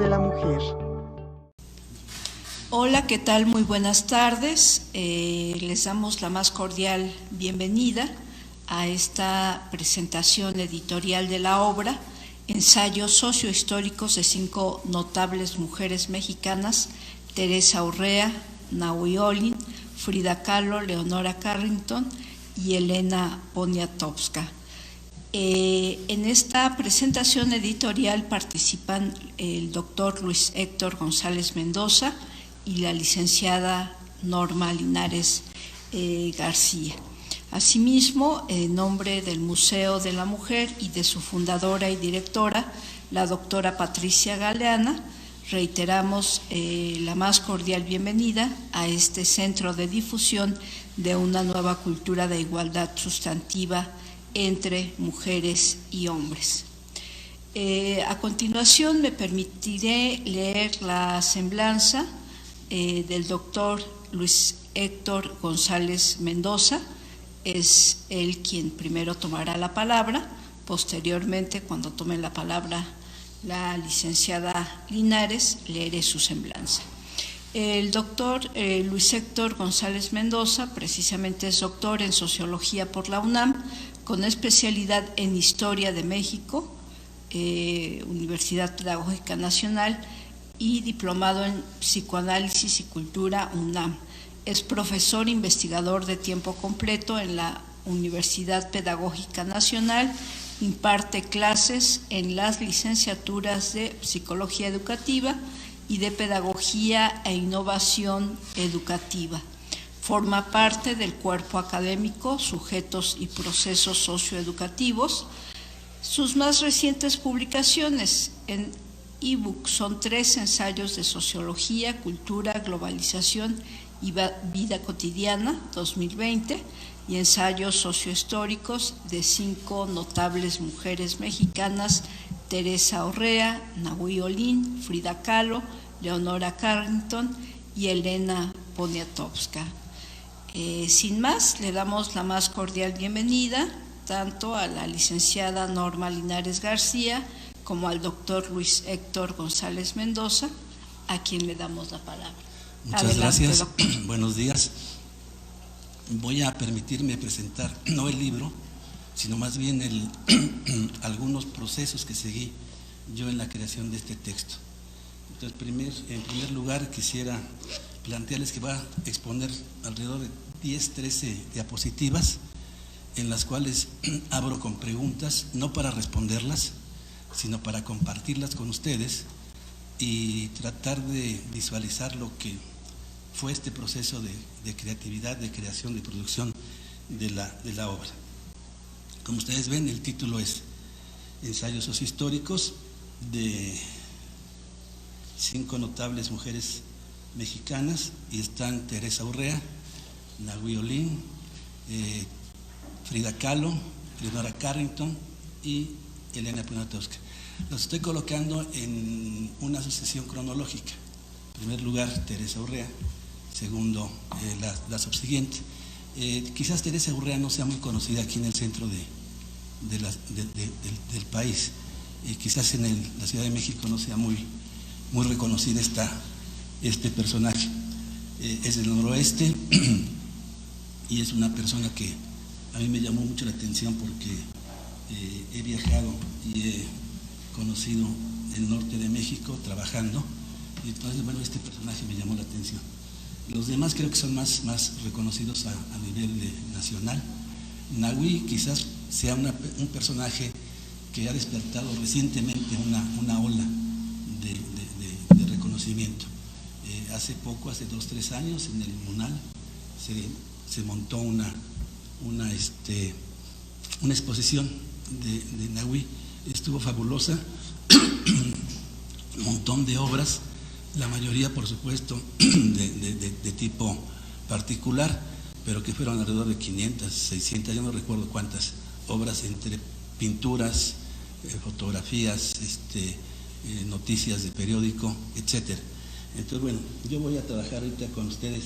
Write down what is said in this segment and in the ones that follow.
de la Mujer. Hola, ¿qué tal? Muy buenas tardes. Les damos la más cordial bienvenida a esta presentación editorial de la obra Ensayos sociohistóricos de 5 notables mujeres mexicanas: Teresa Urrea, Nahui Olin, Frida Kahlo, Leonora Carrington y Elena Poniatowska. En esta presentación editorial participan el doctor Luis Héctor González Mendoza y la licenciada Norma Linares García. Asimismo, en nombre del Museo de la Mujer y de su fundadora y directora, la doctora Patricia Galeana, reiteramos la más cordial bienvenida a este centro de difusión de una nueva cultura de igualdad sustantiva entre mujeres y hombres. A continuación me permitiré leer la semblanza del doctor Luis Héctor González Mendoza. Es él quien primero tomará la palabra. Posteriormente, cuando tome la palabra la licenciada Linares, leeré su semblanza. El doctor Luis Héctor González Mendoza precisamente es doctor en Sociología por la UNAM, con especialidad en Historia de México, Universidad Pedagógica Nacional, y diplomado en Psicoanálisis y Cultura UNAM. Es profesor investigador de tiempo completo en la Universidad Pedagógica Nacional, imparte clases en las licenciaturas de Psicología Educativa y de Pedagogía e Innovación Educativa. Forma parte del cuerpo académico Sujetos y Procesos Socioeducativos. Sus más recientes publicaciones en ebook son 3 ensayos de Sociología, Cultura, Globalización y Vida Cotidiana, 2020, y ensayos sociohistóricos de 5 notables mujeres mexicanas: Teresa Urrea, Nahui Olin, Frida Kahlo, Leonora Carrington y Elena Poniatowska. Sin más, le damos la más cordial bienvenida tanto a la licenciada Norma Linares García como al doctor Luis Héctor González Mendoza, a quien le damos la palabra. Muchas Adelante, gracias. Doctor. Buenos días. Voy a permitirme presentar no el libro, sino más bien algunos procesos que seguí yo en la creación de este texto. Entonces, en primer lugar, quisiera plantearles que voy a exponer alrededor de 10-13 diapositivas, en las cuales abro con preguntas, no para responderlas, sino para compartirlas con ustedes y tratar de visualizar lo que fue este proceso de creatividad, de creación, de producción de la obra. Como ustedes ven, el título es Ensayos sociohistóricos de 5 notables mujeres mexicanas, y están Teresa Urrea, Nahui Olin, Frida Kahlo, Leonora Carrington y Elena Poniatowska. Los estoy colocando en una sucesión cronológica. En primer lugar, Teresa Urrea. Segundo, la subsiguiente. Quizás Teresa Urrea no sea muy conocida aquí en el centro del país. Quizás en la Ciudad de México no sea muy reconocida este personaje. Es del noroeste y es una persona que a mí me llamó mucho la atención porque he viajado y he conocido el norte de México trabajando, y entonces, bueno, este personaje me llamó la atención. Los demás creo que son más reconocidos a nivel nacional. Nahui quizás sea un personaje que ha despertado recientemente una ola de reconocimiento. Hace 2-3 años en el MUNAL se montó una exposición de Nahui. Estuvo fabulosa, un montón de obras, la mayoría por supuesto de tipo particular, pero que fueron alrededor de 500, 600, yo no recuerdo cuántas obras, entre pinturas, fotografías, noticias de periódico, etcétera. Entonces, bueno, yo voy a trabajar ahorita con ustedes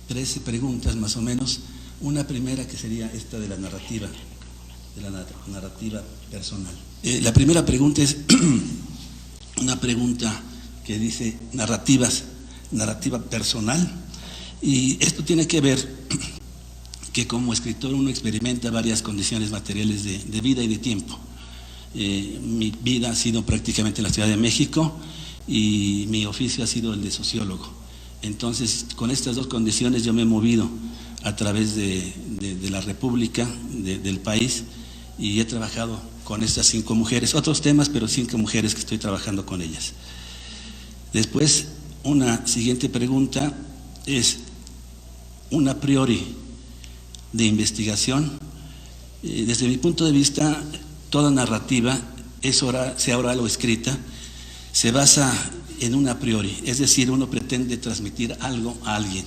13 preguntas más o menos. Una primera que sería esta de la narrativa personal. La primera pregunta es una pregunta que dice narrativa personal, y esto tiene que ver que como escritor uno experimenta varias condiciones materiales de vida y de tiempo. Mi vida ha sido prácticamente en la Ciudad de México y mi oficio ha sido el de sociólogo. Entonces, con estas dos condiciones yo me he movido a través de la República, del país, y he trabajado con estas 5 mujeres, otros temas, pero 5 mujeres que estoy trabajando con ellas. Después, una siguiente pregunta es una a priori de investigación. Desde mi punto de vista, toda narrativa, sea oral o escrita, se basa en un a priori, es decir, uno pretende transmitir algo a alguien.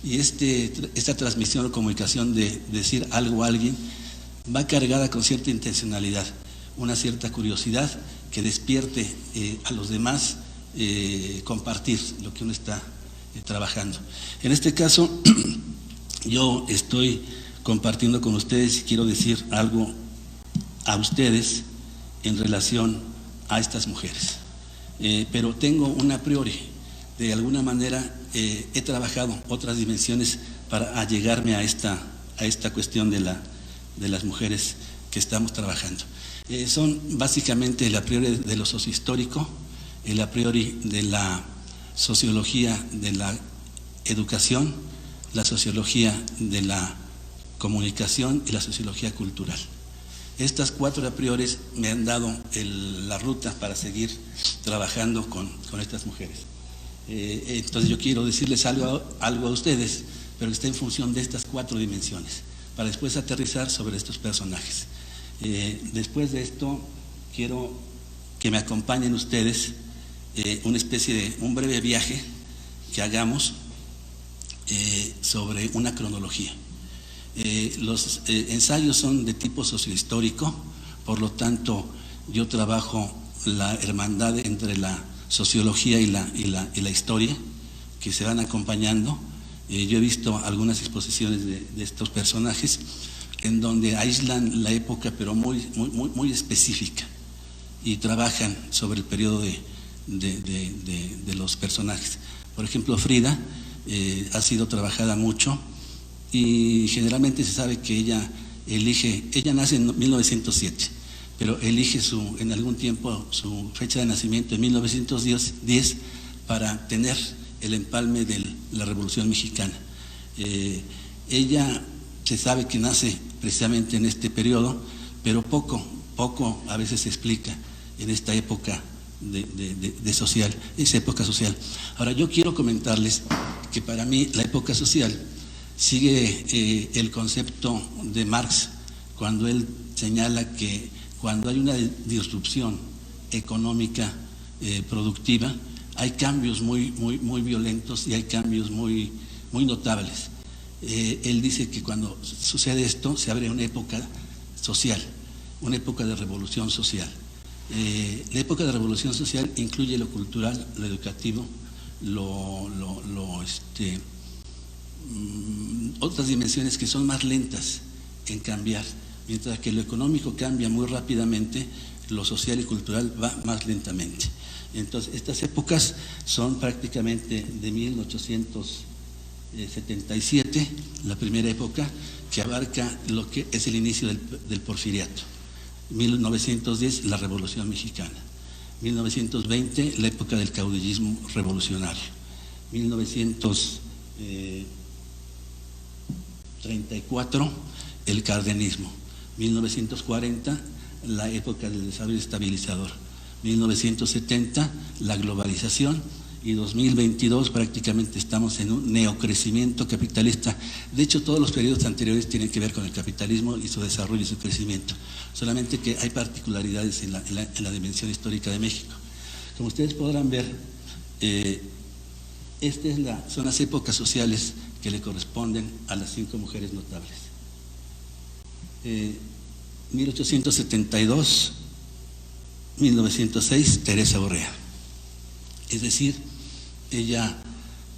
Y esta transmisión o comunicación de decir algo a alguien va cargada con cierta intencionalidad, una cierta curiosidad que despierte a los demás compartir lo que uno está trabajando. En este caso, yo estoy compartiendo con ustedes y quiero decir algo a ustedes en relación a estas mujeres. Pero tengo un a priori. De alguna manera he trabajado otras dimensiones para allegarme a esta cuestión de las mujeres que estamos trabajando. Son básicamente el a priori de lo sociohistórico, el a priori de la sociología de la educación, la sociología de la comunicación y la sociología cultural. Estas 4 a priori me han dado la ruta para seguir trabajando con estas mujeres. Entonces yo quiero decirles algo a ustedes, pero que está en función de estas 4 dimensiones, para después aterrizar sobre estos personajes. Después de esto, quiero que me acompañen ustedes una especie de un breve viaje que hagamos sobre una cronología. Los ensayos son de tipo sociohistórico, por lo tanto yo trabajo la hermandad entre la sociología y la historia, que se van acompañando. Yo he visto algunas exposiciones de estos personajes en donde aíslan la época, pero muy específica, y trabajan sobre el periodo de los personajes. Por ejemplo, Frida ha sido trabajada mucho, y generalmente se sabe que ella nace en 1907, pero elige en algún tiempo su fecha de nacimiento en 1910 para tener el empalme de la Revolución Mexicana. Ella se sabe que nace precisamente en este periodo, pero poco a veces se explica en esta época esa época social. Ahora, yo quiero comentarles que para mí la época social sigue el concepto de Marx, cuando él señala que cuando hay una disrupción económica productiva, hay cambios muy violentos y hay cambios muy notables. Él dice que cuando sucede esto, se abre una época social, una época de revolución social. La época de revolución social incluye lo cultural, lo educativo, otras dimensiones que son más lentas en cambiar. Mientras que lo económico cambia muy rápidamente, lo social y cultural va más lentamente. Entonces, estas épocas son prácticamente de 1877, la primera época, que abarca lo que es el inicio del porfiriato. 1910, la Revolución Mexicana. 1920, la época del caudillismo revolucionario. 1934, el cardenismo. 1940, la época del desarrollo estabilizador. 1970, la globalización, y 2022 prácticamente estamos en un neocrecimiento capitalista. De hecho, todos los periodos anteriores tienen que ver con el capitalismo y su desarrollo y su crecimiento, solamente que hay particularidades en la dimensión histórica de México. Como ustedes podrán ver, son las épocas sociales que le corresponden a las 5 mujeres notables. 1872, 1906, Teresa Urrea. Es decir, ella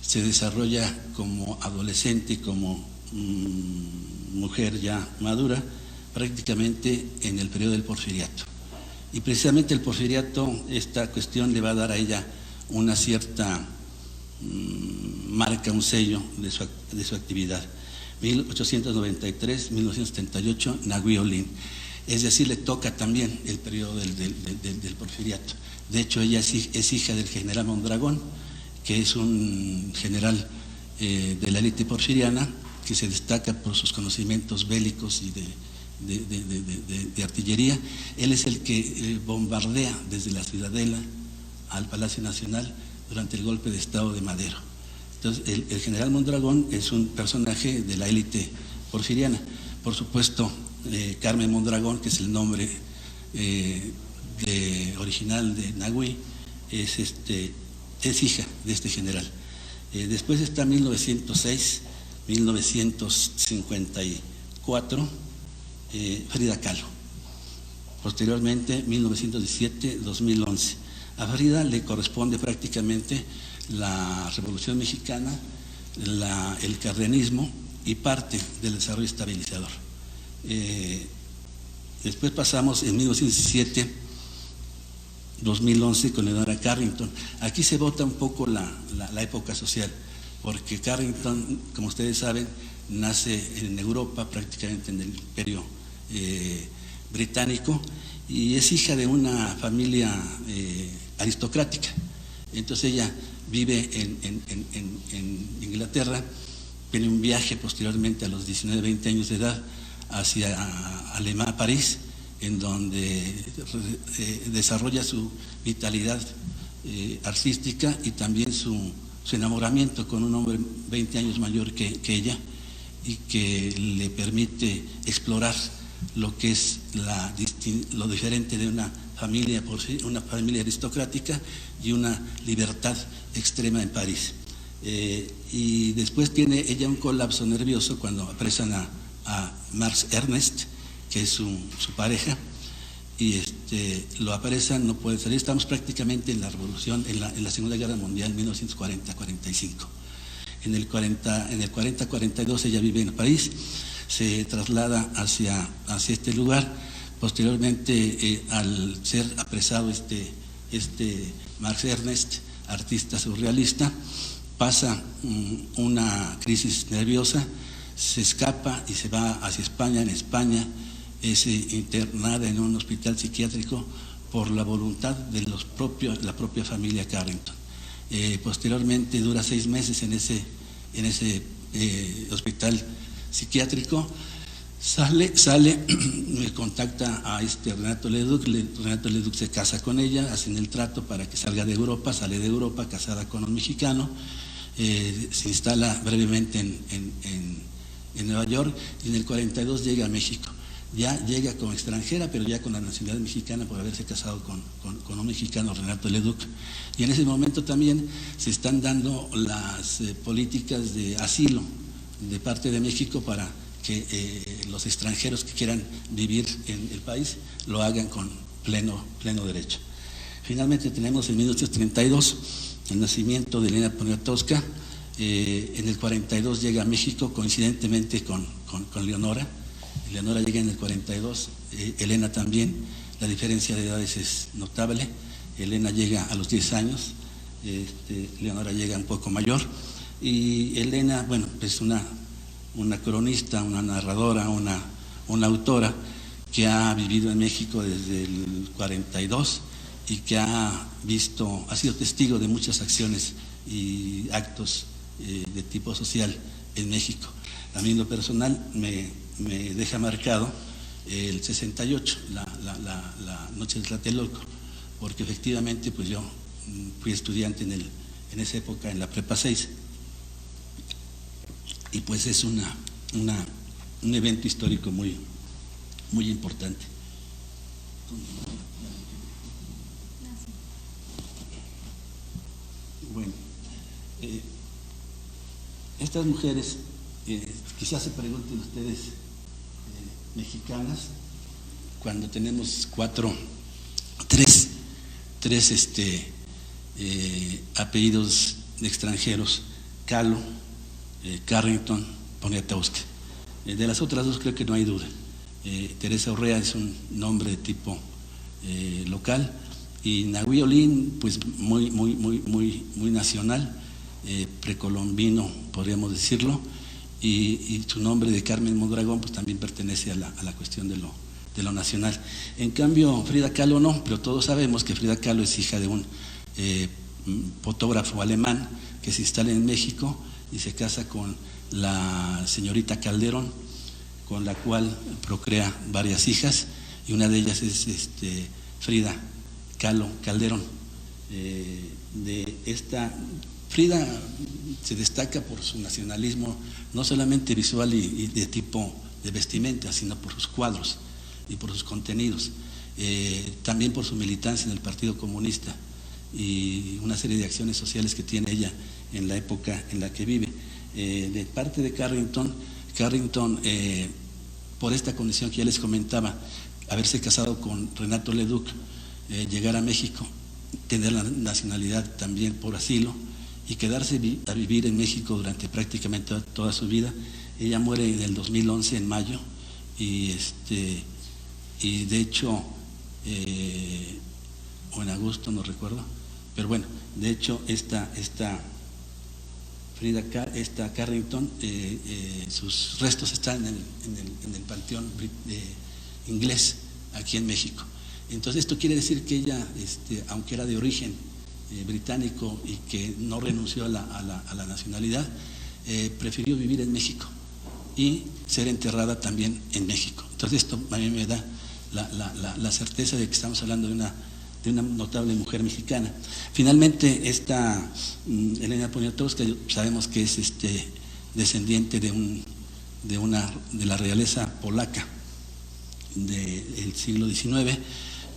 se desarrolla como adolescente, como mujer ya madura, prácticamente en el periodo del porfiriato. Y precisamente el porfiriato, esta cuestión le va a dar a ella una cierta marca, un sello de su actividad. 1893-1978, Nahui Olin. Es decir, le toca también el periodo del porfiriato. De hecho, ella es hija del general Mondragón, que es un general de la élite porfiriana, que se destaca por sus conocimientos bélicos y de artillería. Él es el que bombardea desde la Ciudadela al Palacio Nacional durante el golpe de Estado de Madero. Entonces, el general Mondragón es un personaje de la élite porfiriana. Por supuesto, Carmen Mondragón, que es el nombre original de Nahui, es hija de este general. Después está 1906-1954, Frida Kahlo. Posteriormente, 1917-2011. A Frida le corresponde prácticamente la Revolución Mexicana, el cardenismo y parte del desarrollo estabilizador. Después pasamos en 1917-2011 con Leonora Carrington. Aquí se vota un poco la época social, porque Carrington, como ustedes saben, nace en Europa, prácticamente en el Imperio británico, y es hija de una familia aristocrática. Entonces ella vive en Inglaterra, tiene un viaje posteriormente a los 19, 20 años de edad hacia Alemania, París, en donde desarrolla su vitalidad artística y también su enamoramiento con un hombre 20 años mayor que ella, y que le permite explorar lo que es lo diferente de una familia aristocrática y una libertad extrema en París. Y después tiene ella un colapso nervioso cuando apresan a Max Ernst, que es su pareja, y lo apresan, no puede salir. Estamos prácticamente en la revolución, en la Segunda Guerra Mundial, 1940-45. En el 40-42 ella vive en París, se traslada hacia este lugar. Posteriormente, al ser apresado Max Ernst, artista surrealista, pasa una crisis nerviosa, se escapa y se va hacia España. En España es internada en un hospital psiquiátrico por la voluntad de la propia familia Carrington. Posteriormente dura 6 meses en ese hospital psiquiátrico. Sale, contacta a Renato Leduc. Renato Leduc se casa con ella, hacen el trato para que salga de Europa, sale de Europa casada con un mexicano, se instala brevemente en Nueva York, y en el 42 llega a México. Ya llega como extranjera, pero ya con la nacionalidad mexicana por haberse casado con un mexicano, Renato Leduc. Y en ese momento también se están dando las políticas de asilo de parte de México para que los extranjeros que quieran vivir en el país lo hagan con pleno derecho. Finalmente tenemos en 1932 el nacimiento de Elena Poniatowska. En el 42 llega a México coincidentemente con Leonora. Leonora llega en el 42, Elena también. La diferencia de edades es notable. Elena llega a los 10 años, Leonora llega un poco mayor. Y Elena, bueno, es una cronista, una narradora, una autora que ha vivido en México desde el 42 y que ha sido testigo de muchas acciones y actos de tipo social en México. A mí en lo personal me deja marcado el 68, la noche de Tlatelolco, porque efectivamente pues yo fui estudiante en esa época en la Prepa 6, y pues es un evento histórico muy importante. Bueno, estas mujeres, quizás se pregunten ustedes, mexicanas, cuando tenemos tres apellidos extranjeros: Kahlo, Carrington, Poniatowska. De las otras dos creo que no hay duda. Teresa Urrea es un nombre de tipo local, y Nahui Olin, pues muy nacional, precolombino, podríamos decirlo, y su nombre de Carmen Mondragón pues también pertenece a la cuestión de lo nacional. En cambio, Frida Kahlo no, pero todos sabemos que Frida Kahlo es hija de un fotógrafo alemán que se instala en México y se casa con la señorita Calderón, con la cual procrea varias hijas, y una de ellas es Frida Kahlo Calderón. Frida se destaca por su nacionalismo, no solamente visual y de tipo de vestimenta, sino por sus cuadros y por sus contenidos, también por su militancia en el Partido Comunista y una serie de acciones sociales que tiene ella en la época en la que vive. De parte de Carrington, por esta condición que ya les comentaba, haberse casado con Renato Leduc, llegar a México, tener la nacionalidad también por asilo y quedarse a vivir en México durante prácticamente toda su vida. Ella muere en el 2011, en mayo, y de hecho, o en agosto, no recuerdo, pero bueno, de hecho esta Carrington, sus restos están en el panteón inglés aquí en México. Entonces esto quiere decir que ella, aunque era de origen británico y que no renunció a la nacionalidad, prefirió vivir en México y ser enterrada también en México. Entonces esto a mí me da la certeza de que estamos hablando de una notable mujer mexicana. Finalmente, esta Elena Poniatowska, sabemos que es descendiente de la realeza polaca del siglo XIX,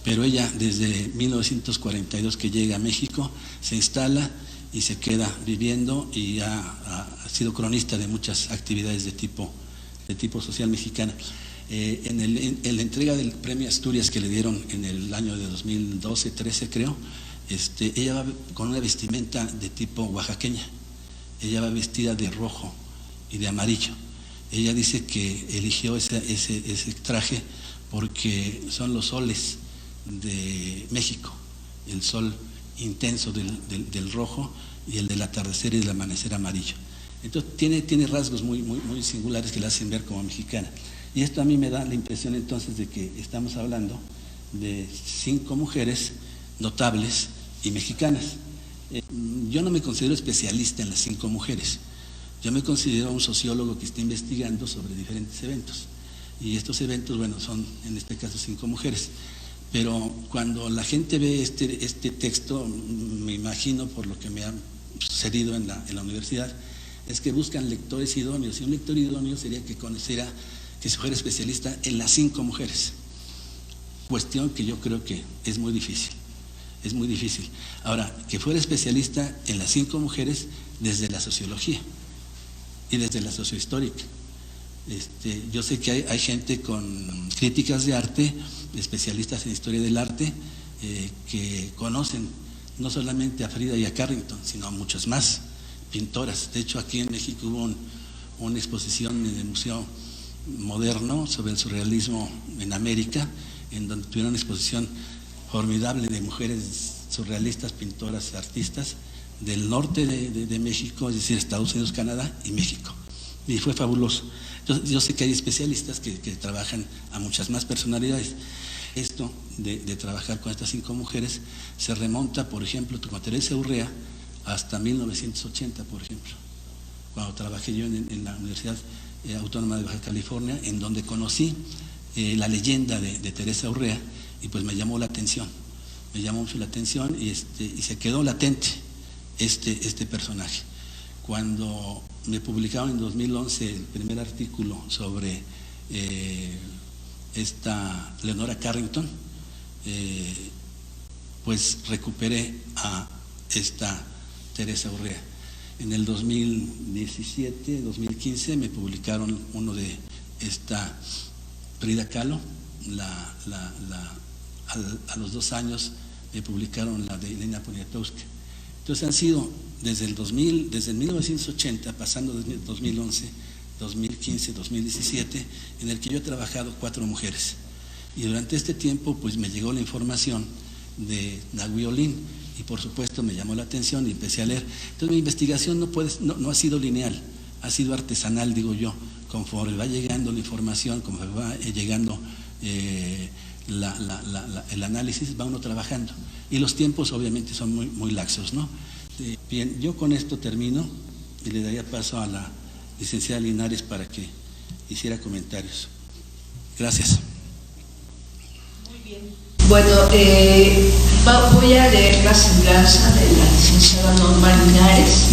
pero ella desde 1942 que llega a México, se instala y se queda viviendo y ha sido cronista de muchas actividades de tipo social mexicana. En la entrega del premio Asturias que le dieron en el año de 2012-13 creo, ella va con una vestimenta de tipo oaxaqueña. Ella va vestida de rojo y de amarillo. Ella dice que eligió ese traje porque son los soles de México, el sol intenso del rojo y el del atardecer y del amanecer amarillo. Entonces tiene rasgos muy singulares que la hacen ver como mexicana. Y esto a mí me da la impresión entonces de que estamos hablando de 5 mujeres notables y mexicanas. Yo no me considero especialista en las 5 mujeres. Yo me considero un sociólogo que está investigando sobre diferentes eventos. Y estos eventos, bueno, son en este caso 5 mujeres. Pero cuando la gente ve este texto, me imagino por lo que me ha sucedido en la universidad, es que buscan lectores idóneos. Y un lector idóneo sería que conociera, que se fuera especialista en las 5 mujeres. Cuestión que yo creo que es muy difícil. Es muy difícil. Ahora, que fuera especialista en las 5 mujeres desde la sociología y desde la sociohistórica. Yo sé que hay gente con críticas de arte, especialistas en historia del arte, que conocen no solamente a Frida y a Carrington, sino a muchas más pintoras. De hecho, aquí en México hubo una exposición en el Museo Moderno sobre el surrealismo en América, en donde tuvieron una exposición formidable de mujeres surrealistas, pintoras, artistas del norte de México, es decir, Estados Unidos, Canadá y México. Y fue fabuloso. Yo sé que hay especialistas que trabajan a muchas más personalidades. Esto de trabajar con estas 5 mujeres se remonta, por ejemplo, con Teresa Urrea hasta 1980, por ejemplo, cuando trabajé yo en la Universidad Autónoma de Baja California, en donde conocí la leyenda de Teresa Urrea, y pues me llamó la atención, y se quedó latente este personaje. Cuando me publicaron en 2011 el primer artículo sobre esta Leonora Carrington, pues recuperé a esta Teresa Urrea. En el 2017, 2015 me publicaron uno de esta Frida Kahlo, a los 2 años me publicaron la de Elena Poniatowska. Entonces han sido desde el 1980, pasando desde 2011, 2015, 2017, en el que yo he trabajado 4 mujeres. Y durante este tiempo pues me llegó la información de Nahui Olin y por supuesto me llamó la atención y empecé a leer. Entonces mi investigación no ha sido lineal, ha sido artesanal, digo yo, conforme va llegando la información, conforme va llegando el análisis, va uno trabajando. Y los tiempos obviamente son muy laxos, ¿no? Bien, yo con esto termino y le daría paso a la licenciada Linares para que hiciera comentarios. Gracias. Muy bien. Bueno, voy a leer la semblanza de la licenciada Norma Linares.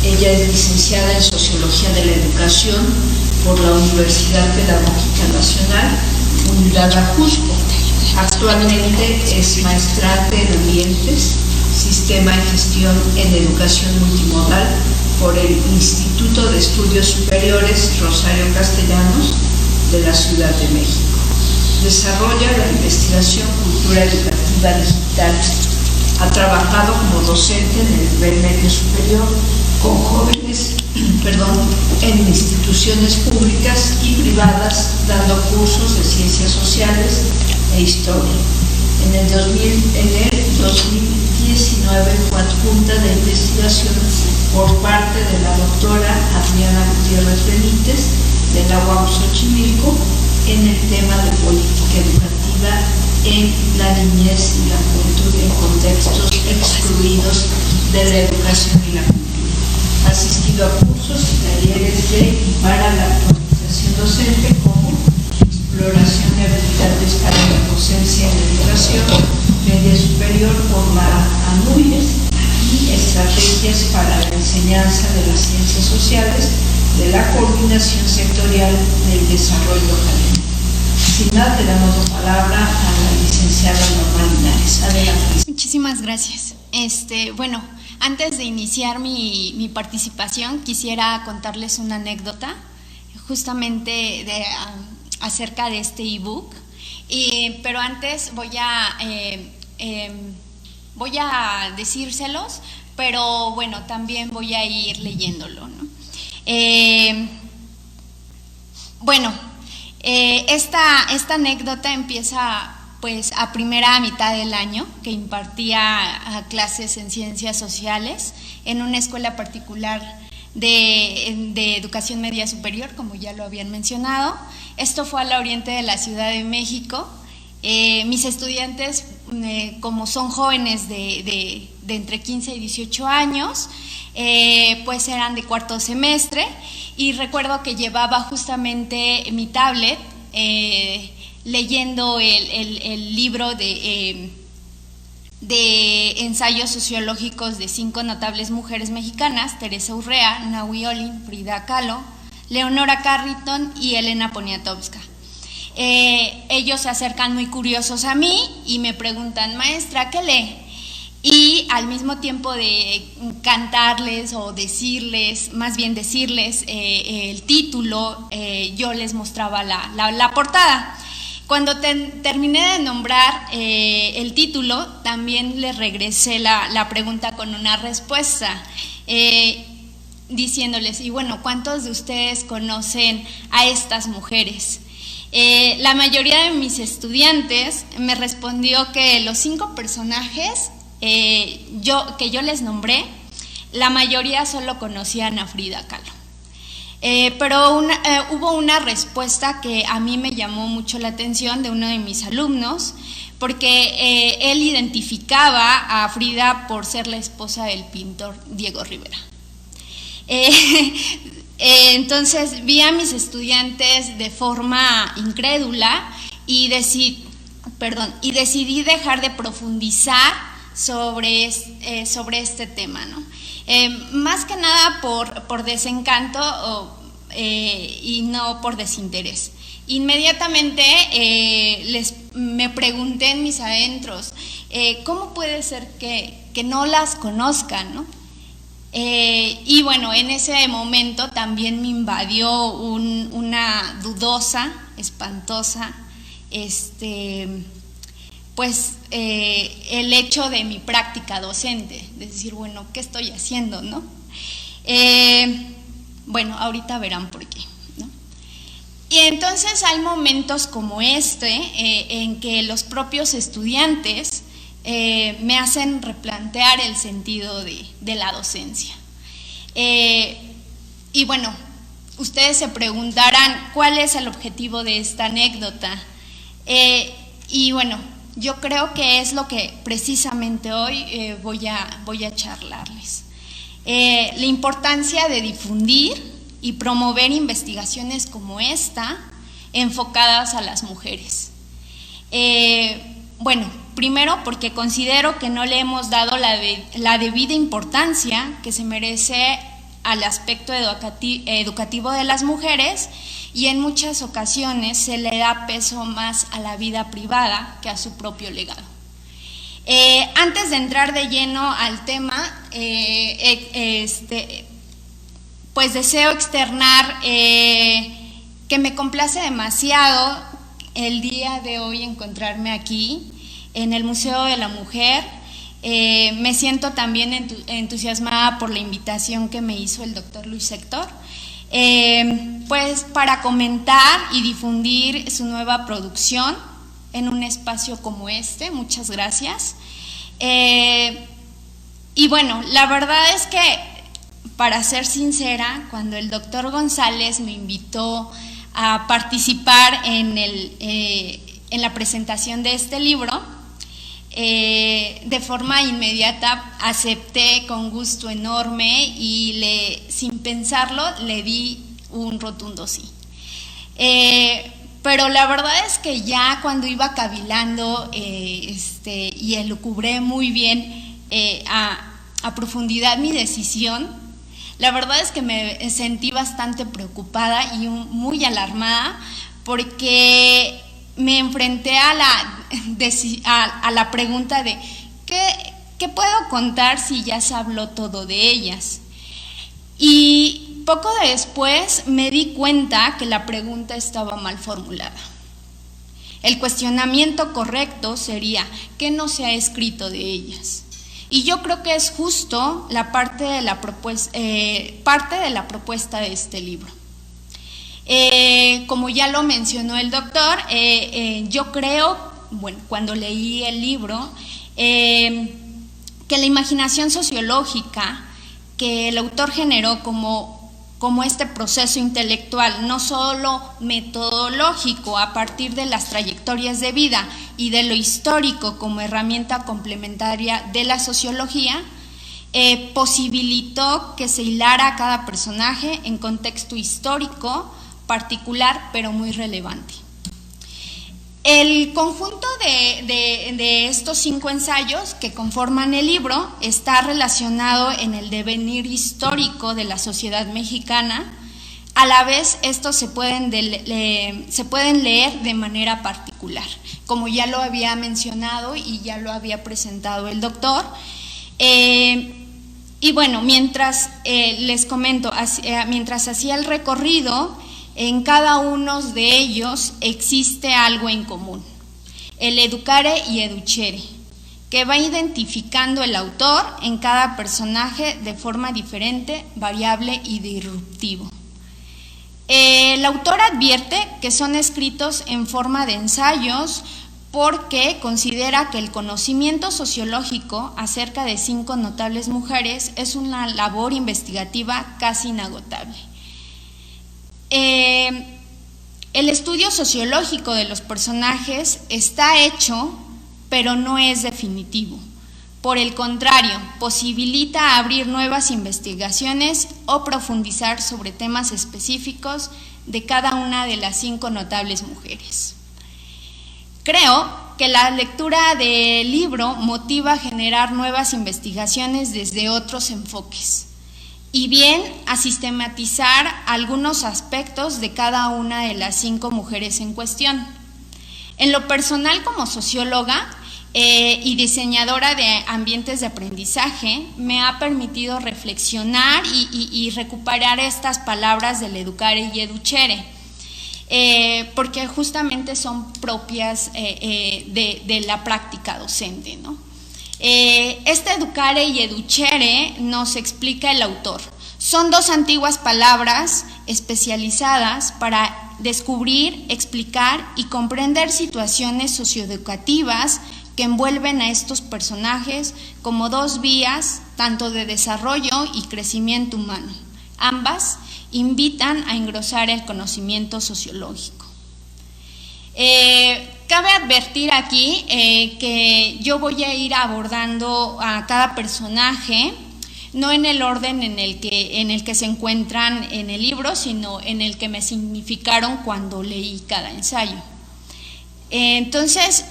Ella es licenciada en Sociología de la Educación por la Universidad Pedagógica Nacional, Unidad Ajusco. Actualmente es maestrante en Ambientes, Sistema y Gestión en Educación Multimodal por el Instituto de Estudios Superiores Rosario Castellanos de la Ciudad de México. Desarrolla la investigación Cultura Educativa Digital. Ha trabajado como docente en el nivel medio superior con jóvenes en instituciones públicas y privadas, dando cursos de ciencias sociales e historia. En el 2019 fue adjunta de investigación por parte de la doctora Adriana Gutiérrez Benítez de la UAM Xochimilco en el tema de política educativa en la niñez y la juventud en contextos excluidos de la educación y la cultura. Ha asistido a cursos y talleres de y para la actualización docente como exploración de habilidades para la docencia en educación media superior por la ANUYES y estrategias para la enseñanza de las ciencias sociales de la coordinación sectorial del desarrollo académico. Sin más, le damos la palabra a la licenciada Norma Linares. Adelante. Muchísimas gracias. Bueno, antes de iniciar mi participación, quisiera contarles una anécdota justamente acerca de este ebook. Pero antes voy a decírselos, pero bueno, también voy a ir leyéndolo, ¿no? Esta anécdota empieza pues a primera mitad del año, que impartía clases en ciencias sociales en una escuela particular de educación media superior, como ya lo habían mencionado. Esto fue al oriente de la Ciudad de México. Mis estudiantes, como son jóvenes de entre 15 y 18 años, pues eran de cuarto semestre, y recuerdo que llevaba justamente mi tablet leyendo el libro de ensayos sociológicos de 5 notables mujeres mexicanas: Teresa Urrea, Nahui Olin, Frida Kahlo, Leonora Carrington y Elena Poniatowska. Ellos se acercan muy curiosos a mí y me preguntan: maestra, ¿qué lee? Y al mismo tiempo de cantarles o decirles el título, yo les mostraba la portada. Cuando terminé de nombrar el título, también les regresé la pregunta con una respuesta, diciéndoles: y bueno, ¿cuántos de ustedes conocen a estas mujeres? La mayoría de mis estudiantes me respondió que los 5 personajes que yo les nombré, la mayoría solo conocían a Frida Kahlo. Pero hubo una respuesta que a mí me llamó mucho la atención de uno de mis alumnos, porque él identificaba a Frida por ser la esposa del pintor Diego Rivera. Entonces vi a mis estudiantes de forma incrédula y decidí dejar de profundizar sobre este tema, ¿no? Más que nada por desencanto y no por desinterés. Inmediatamente me pregunté en mis adentros, ¿cómo puede ser que no las conozcan, ¿no? Y bueno, en ese momento también me invadió una dudosa, espantosa, el hecho de mi práctica docente, de decir, bueno, ¿qué estoy haciendo, no? Bueno, ahorita verán por qué, ¿no? Y entonces hay momentos como en que los propios estudiantes me hacen replantear el sentido de la docencia. Y bueno, ustedes se preguntarán cuál es el objetivo de esta anécdota. Y bueno, yo creo que es lo que precisamente hoy voy a charlarles. La importancia de difundir y promover investigaciones como esta enfocadas a las mujeres. Bueno, primero porque considero que no le hemos dado la debida importancia que se merece al aspecto educativo de las mujeres, y en muchas ocasiones se le da peso más a la vida privada que a su propio legado. Antes de entrar de lleno al tema, pues deseo externar que me complace demasiado el día de hoy encontrarme aquí en el Museo de la Mujer. Me siento también entusiasmada por la invitación que me hizo el doctor Luis Héctor, pues para comentar y difundir su nueva producción en un espacio como este. Muchas gracias. Y bueno, la verdad es que, para ser sincera, cuando el doctor González me invitó a participar en la presentación de este libro, de forma inmediata acepté con gusto enorme y sin pensarlo le di un rotundo sí. Pero la verdad es que ya cuando iba cavilando y elucubré muy bien a profundidad mi decisión, la verdad es que me sentí bastante preocupada y muy alarmada, porque me enfrenté a la pregunta de ¿qué puedo contar si ya se habló todo de ellas? Y poco después me di cuenta que la pregunta estaba mal formulada. El cuestionamiento correcto sería: ¿qué no se ha escrito de ellas? Y yo creo que es justo parte de la propuesta de este libro. Como ya lo mencionó el doctor, yo creo, bueno, cuando leí el libro, que la imaginación sociológica que el autor generó como este proceso intelectual, no solo metodológico a partir de las trayectorias de vida y de lo histórico como herramienta complementaria de la sociología, posibilitó que se hilara a cada personaje en contexto histórico particular, pero muy relevante. El conjunto de estos 5 ensayos que conforman el libro está relacionado en el devenir histórico de la sociedad mexicana. A la vez, estos se pueden leer de manera particular, como ya lo había mencionado y ya lo había presentado el doctor. Y bueno, mientras les comento, mientras hacía el recorrido, en cada uno de ellos existe algo en común: el educare y educere, que va identificando el autor en cada personaje de forma diferente, variable y disruptivo. El autor advierte que son escritos en forma de ensayos porque considera que el conocimiento sociológico acerca de 5 notables mujeres es una labor investigativa casi inagotable. El estudio sociológico de los personajes está hecho, pero no es definitivo. Por el contrario, posibilita abrir nuevas investigaciones o profundizar sobre temas específicos de cada una de las 5 notables mujeres. Creo que la lectura del libro motiva a generar nuevas investigaciones desde otros enfoques, y bien a sistematizar algunos aspectos de cada una de las 5 mujeres en cuestión. En lo personal, como socióloga y diseñadora de ambientes de aprendizaje, me ha permitido reflexionar y recuperar estas palabras del educare y educere, porque justamente son propias de la práctica docente, ¿no? Este educare y educere nos explica el autor. Son 2 antiguas palabras especializadas para descubrir, explicar y comprender situaciones socioeducativas que envuelven a estos personajes como dos vías, tanto de desarrollo y crecimiento humano. Ambas invitan a engrosar el conocimiento sociológico. Cabe advertir aquí que yo voy a ir abordando a cada personaje, no en el orden en el que se encuentran en el libro, sino en el que me significaron cuando leí cada ensayo. Entonces,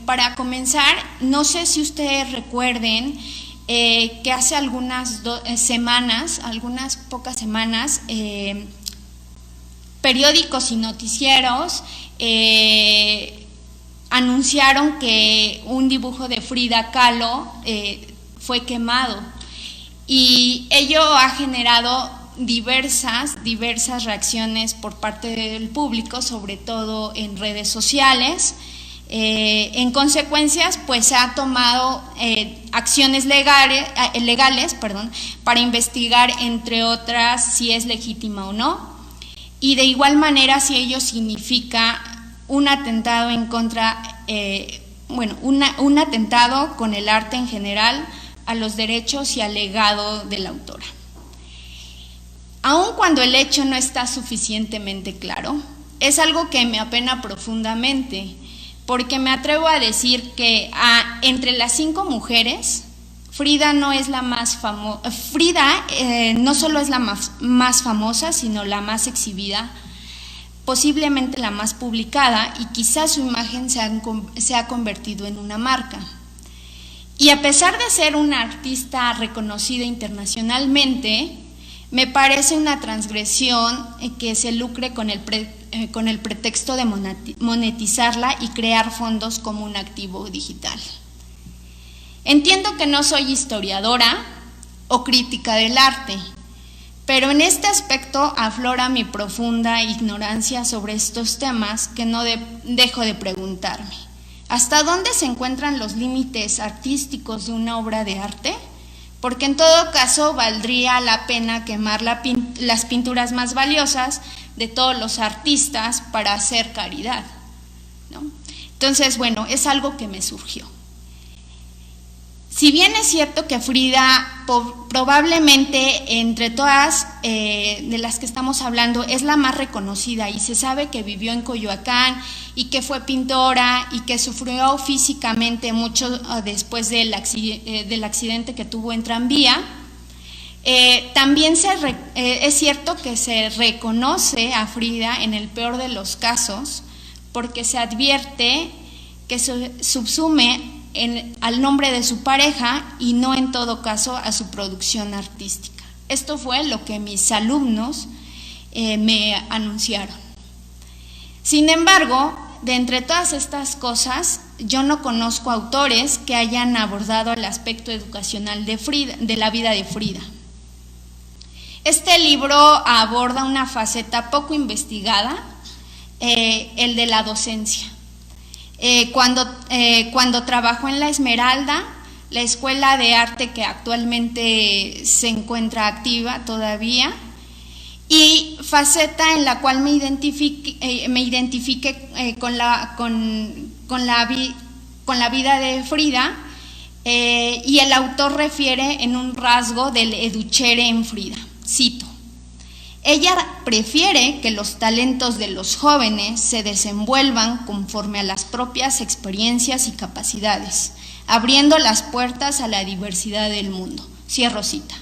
para comenzar, no sé si ustedes recuerden que hace algunas pocas semanas, periódicos y noticieros anunciaron que un dibujo de Frida Kahlo fue quemado, y ello ha generado diversas reacciones por parte del público, sobre todo en redes sociales. En consecuencias, pues se ha tomado acciones legales, para investigar, entre otras, si es legítima o no, y de igual manera si ello significa un atentado en contra, un atentado con el arte en general, a los derechos y al legado de la autora. Aun cuando el hecho no está suficientemente claro, es algo que me apena profundamente, porque me atrevo a decir que entre las 5 mujeres, Frida no es la más famosa. Frida no solo es la más famosa, sino la más exhibida, posiblemente la más publicada, y quizás su imagen se ha convertido en una marca. Y a pesar de ser una artista reconocida internacionalmente, me parece una transgresión que se lucre con el pretexto de monetizarla y crear fondos como un activo digital. Entiendo que no soy historiadora o crítica del arte, pero en este aspecto aflora mi profunda ignorancia sobre estos temas que no dejo de preguntarme. ¿Hasta dónde se encuentran los límites artísticos de una obra de arte? Porque en todo caso valdría la pena quemar las pinturas más valiosas de todos los artistas para hacer caridad, ¿no? Entonces, bueno, es algo que me surgió. Si bien es cierto que Frida probablemente entre todas de las que estamos hablando es la más reconocida, y se sabe que vivió en Coyoacán y que fue pintora y que sufrió físicamente mucho después del accidente que tuvo en tranvía, también es cierto que se reconoce a Frida en el peor de los casos, porque se advierte que se subsume al nombre de su pareja y no en todo caso a su producción artística. Esto fue lo que mis alumnos me anunciaron. Sin embargo, de entre todas estas cosas, yo no conozco autores que hayan abordado el aspecto educacional de la vida de Frida. Este libro aborda una faceta poco investigada, el de la docencia. Cuando trabajó en La Esmeralda, la escuela de arte que actualmente se encuentra activa todavía, y faceta en la cual me identifique con la vida de Frida, y el autor refiere en un rasgo del educhere en Frida. Cito: ella prefiere que los talentos de los jóvenes se desenvuelvan conforme a las propias experiencias y capacidades, abriendo las puertas a la diversidad del mundo. Cierro cita.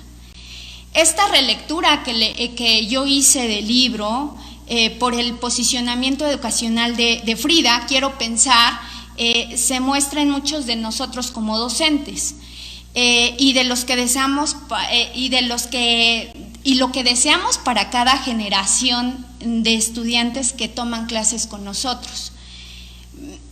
Esta relectura que yo hice del libro, por el posicionamiento educacional de Frida, quiero pensar, se muestra en muchos de nosotros como docentes, y de los que deseamos y lo que deseamos para cada generación de estudiantes que toman clases con nosotros.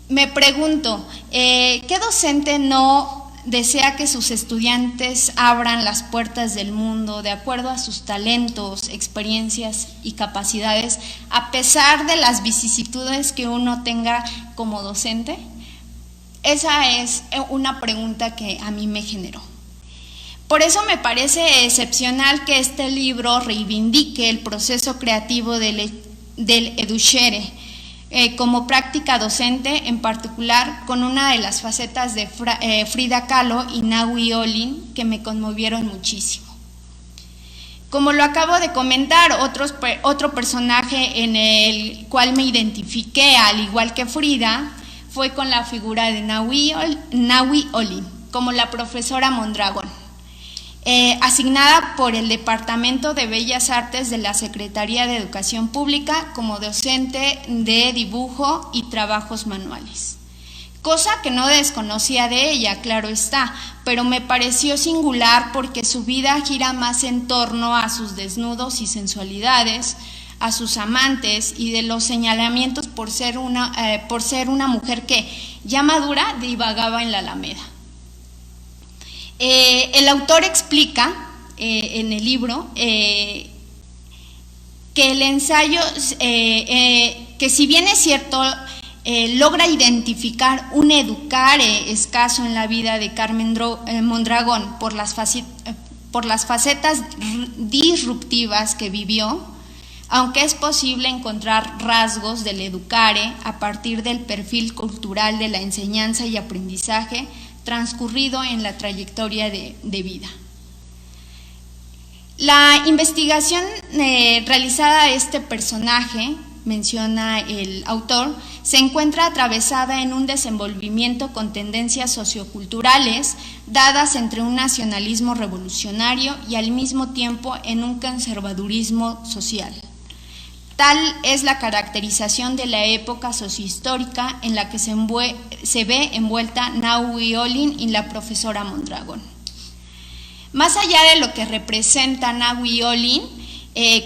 Me pregunto, ¿qué docente no desea que sus estudiantes abran las puertas del mundo de acuerdo a sus talentos, experiencias y capacidades, a pesar de las vicisitudes que uno tenga como docente? Esa es una pregunta que a mí me generó. Por eso me parece excepcional que este libro reivindique el proceso creativo de del Educhere, como práctica docente, en particular con una de las facetas de Frida Kahlo y Nahui Olin que me conmovieron muchísimo. Como lo acabo de comentar, otro personaje en el cual me identifiqué, al igual que Frida, fue con la figura de Nahui Olin, como la profesora Mondragón, asignada por el Departamento de Bellas Artes de la Secretaría de Educación Pública como docente de dibujo y trabajos manuales. Cosa que no desconocía de ella, claro está, pero me pareció singular porque su vida gira más en torno a sus desnudos y sensualidades, a sus amantes y de los señalamientos por ser una mujer que, ya madura, divagaba en la Alameda. El autor explica en el libro que el ensayo, que si bien es cierto, logra identificar un educare escaso en la vida de Carmen Mondragón por las facetas disruptivas que vivió, aunque es posible encontrar rasgos del educare a partir del perfil cultural de la enseñanza y aprendizaje transcurrido en la trayectoria de vida. La investigación realizada a este personaje, menciona el autor, se encuentra atravesada en un desenvolvimiento con tendencias socioculturales dadas entre un nacionalismo revolucionario y al mismo tiempo en un conservadurismo social. Tal es la caracterización de la época sociohistórica en la que se ve envuelta Nahui Olin y la profesora Mondragón. Más allá de lo que representa Nahui Olin,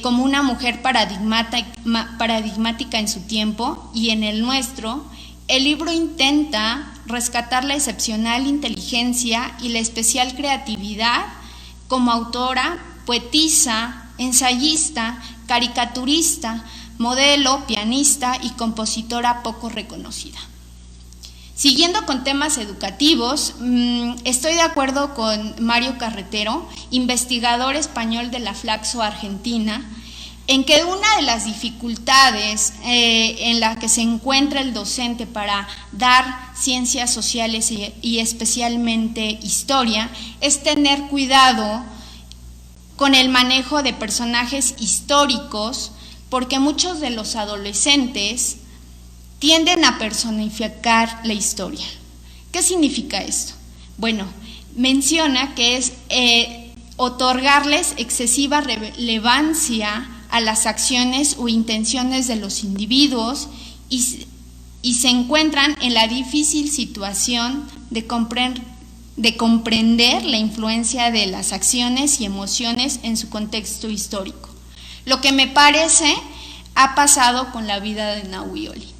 como una mujer paradigmática en su tiempo y en el nuestro, el libro intenta rescatar la excepcional inteligencia y la especial creatividad como autora, poetisa, ensayista, caricaturista, modelo, pianista y compositora poco reconocida. Siguiendo con temas educativos, estoy de acuerdo con Mario Carretero, investigador español de la Flaxo Argentina, en que una de las dificultades en la que se encuentra el docente para dar ciencias sociales y especialmente historia es tener cuidado con el manejo de personajes históricos, porque muchos de los adolescentes tienden a personificar la historia. ¿Qué significa esto? Bueno, menciona que es otorgarles excesiva relevancia a las acciones o intenciones de los individuos y se encuentran en la difícil situación de comprender la influencia de las acciones y emociones en su contexto histórico. Lo que me parece ha pasado con la vida de Nahui Olin.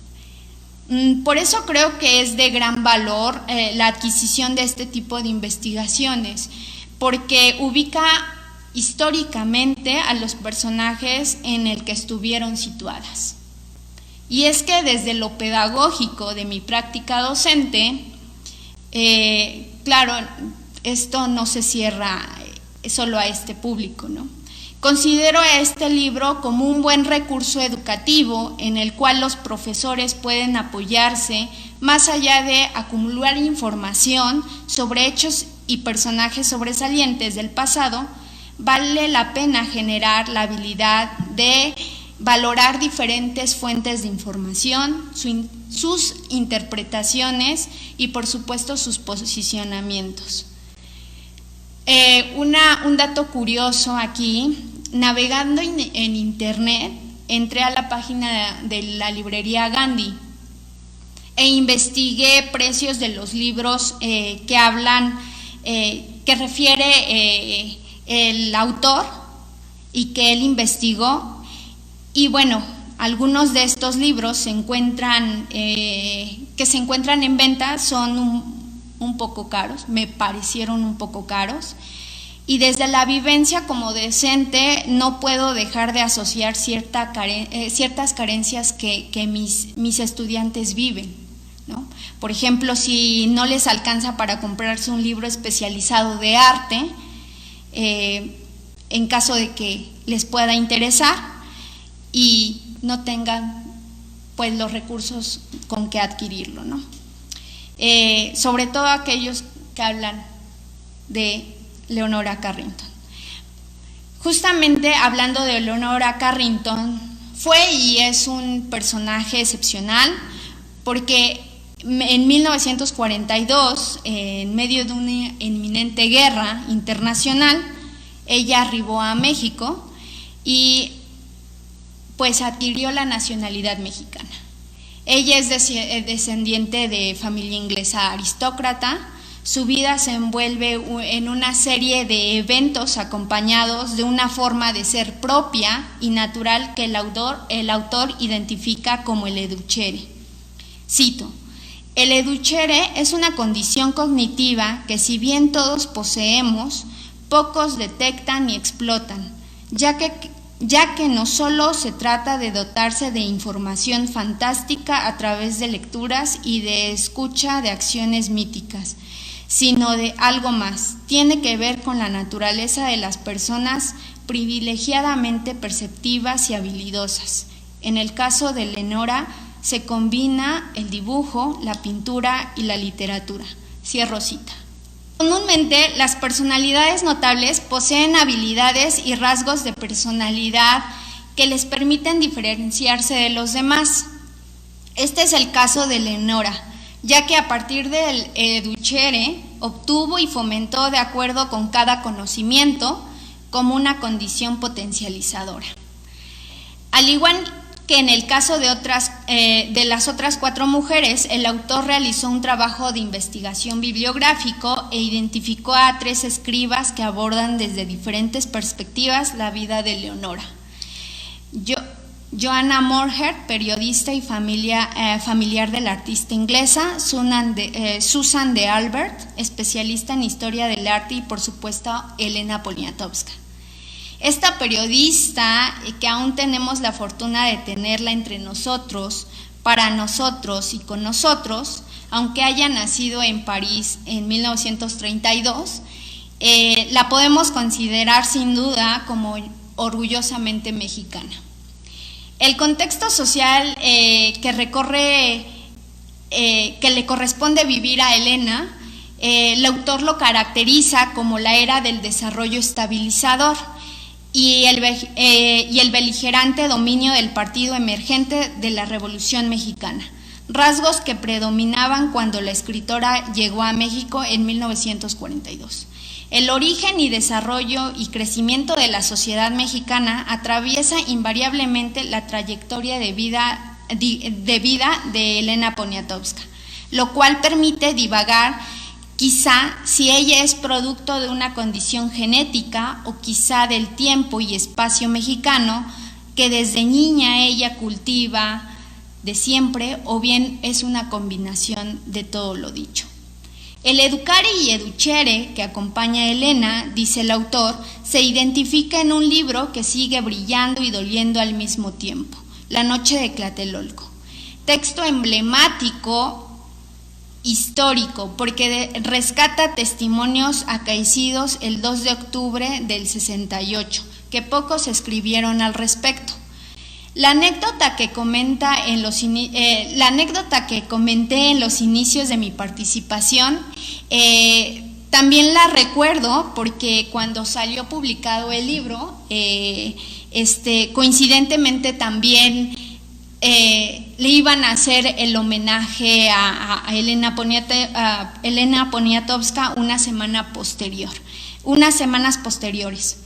Por eso creo que es de gran valor la adquisición de este tipo de investigaciones, porque ubica históricamente a los personajes en el que estuvieron situadas. Y es que desde lo pedagógico de mi práctica docente, claro, esto no se cierra solo a este público, ¿no? Considero a este libro como un buen recurso educativo en el cual los profesores pueden apoyarse más allá de acumular información sobre hechos y personajes sobresalientes del pasado. Vale la pena generar la habilidad de valorar diferentes fuentes de información, sus interpretaciones y por supuesto sus posicionamientos. Un dato curioso aquí: navegando en internet, entré a la página de la librería Gandhi e investigué precios de los libros que hablan, que refiere el autor y que él investigó. Y bueno, algunos de estos libros que se encuentran en venta son un poco caros, me parecieron un poco caros. Y desde la vivencia como docente no puedo dejar de asociar ciertas carencias que mis estudiantes viven, ¿no? Por ejemplo, si no les alcanza para comprarse un libro especializado de arte, en caso de que les pueda interesar, y no tengan pues los recursos con que adquirirlo, ¿no? Sobre todo aquellos que hablan de Leonora Carrington. Justamente hablando de Leonora Carrington, fue y es un personaje excepcional porque en 1942, en medio de una inminente guerra internacional, ella arribó a México y pues adquirió la nacionalidad mexicana. Ella es descendiente de familia inglesa aristócrata. Su vida se envuelve en una serie de eventos acompañados de una forma de ser propia y natural que el autor identifica como el educhere. Cito: el educhere es una condición cognitiva que, si bien todos poseemos, pocos detectan y explotan, ya que no solo se trata de dotarse de información fantástica a través de lecturas y de escucha de acciones míticas, sino de algo más. Tiene que ver con la naturaleza de las personas privilegiadamente perceptivas y habilidosas. En el caso de Leonora, se combina el dibujo, la pintura y la literatura. Cierro cita. Comúnmente, las personalidades notables poseen habilidades y rasgos de personalidad que les permiten diferenciarse de los demás. Este es el caso de Leonora, ya que a partir del educhere obtuvo y fomentó, de acuerdo con cada conocimiento, como una condición potencializadora. Al igual que en el caso de las otras 4 mujeres, el autor realizó un trabajo de investigación bibliográfico e identificó a 3 escribas que abordan desde diferentes perspectivas la vida de Leonora. Joanna Moorhead, periodista y familiar de la artista inglesa; Susan de Albert, especialista en historia del arte; y por supuesto Elena Poniatowska. Esta periodista, que aún tenemos la fortuna de tenerla entre nosotros, para nosotros y con nosotros, aunque haya nacido en París en 1932, la podemos considerar sin duda como orgullosamente mexicana. El contexto social que le corresponde vivir a Elena, el autor lo caracteriza como la era del desarrollo estabilizador y el beligerante dominio del partido emergente de la Revolución Mexicana, rasgos que predominaban cuando la escritora llegó a México en 1942. El origen y desarrollo y crecimiento de la sociedad mexicana atraviesa invariablemente la trayectoria de vida de Elena Poniatowska, lo cual permite divagar quizá si ella es producto de una condición genética o quizá del tiempo y espacio mexicano que desde niña ella cultiva de siempre, o bien es una combinación de todo lo dicho. El educare y educhere que acompaña a Elena, dice el autor, se identifica en un libro que sigue brillando y doliendo al mismo tiempo: La noche de Tlatelolco. Texto emblemático, histórico, porque rescata testimonios acaecidos el 2 de octubre del 68, que pocos escribieron al respecto. La anécdota que comenté en los inicios de mi participación, también la recuerdo porque cuando salió publicado el libro, coincidentemente también le iban a hacer el homenaje a Elena Poniatowska unas semanas posteriores.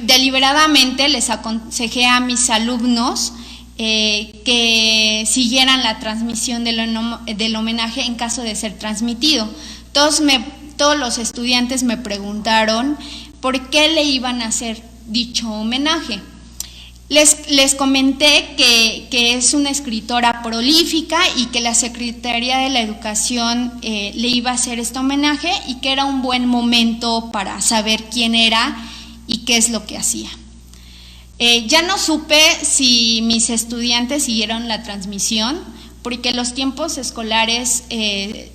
Deliberadamente les aconsejé a mis alumnos que siguieran la transmisión del homenaje en caso de ser transmitido. Todos los estudiantes me preguntaron por qué le iban a hacer dicho homenaje. Les comenté que es una escritora prolífica y que la Secretaría de la Educación le iba a hacer este homenaje y que era un buen momento para saber quién era y qué es lo que hacía. Ya no supe si mis estudiantes siguieron la transmisión, porque los tiempos escolares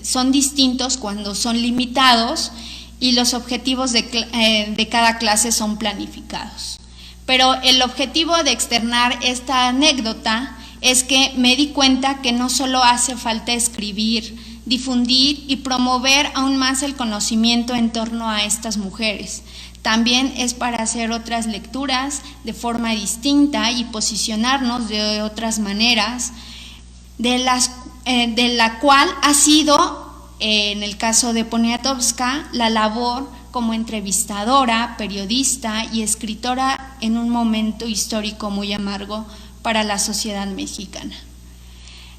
son distintos cuando son limitados y los objetivos de cada clase son planificados. Pero el objetivo de externar esta anécdota es que me di cuenta que no solo hace falta escribir, difundir y promover aún más el conocimiento en torno a estas mujeres. También es para hacer otras lecturas de forma distinta y posicionarnos de otras maneras, de la cual ha sido, en el caso de Poniatowska, la labor como entrevistadora, periodista y escritora en un momento histórico muy amargo para la sociedad mexicana.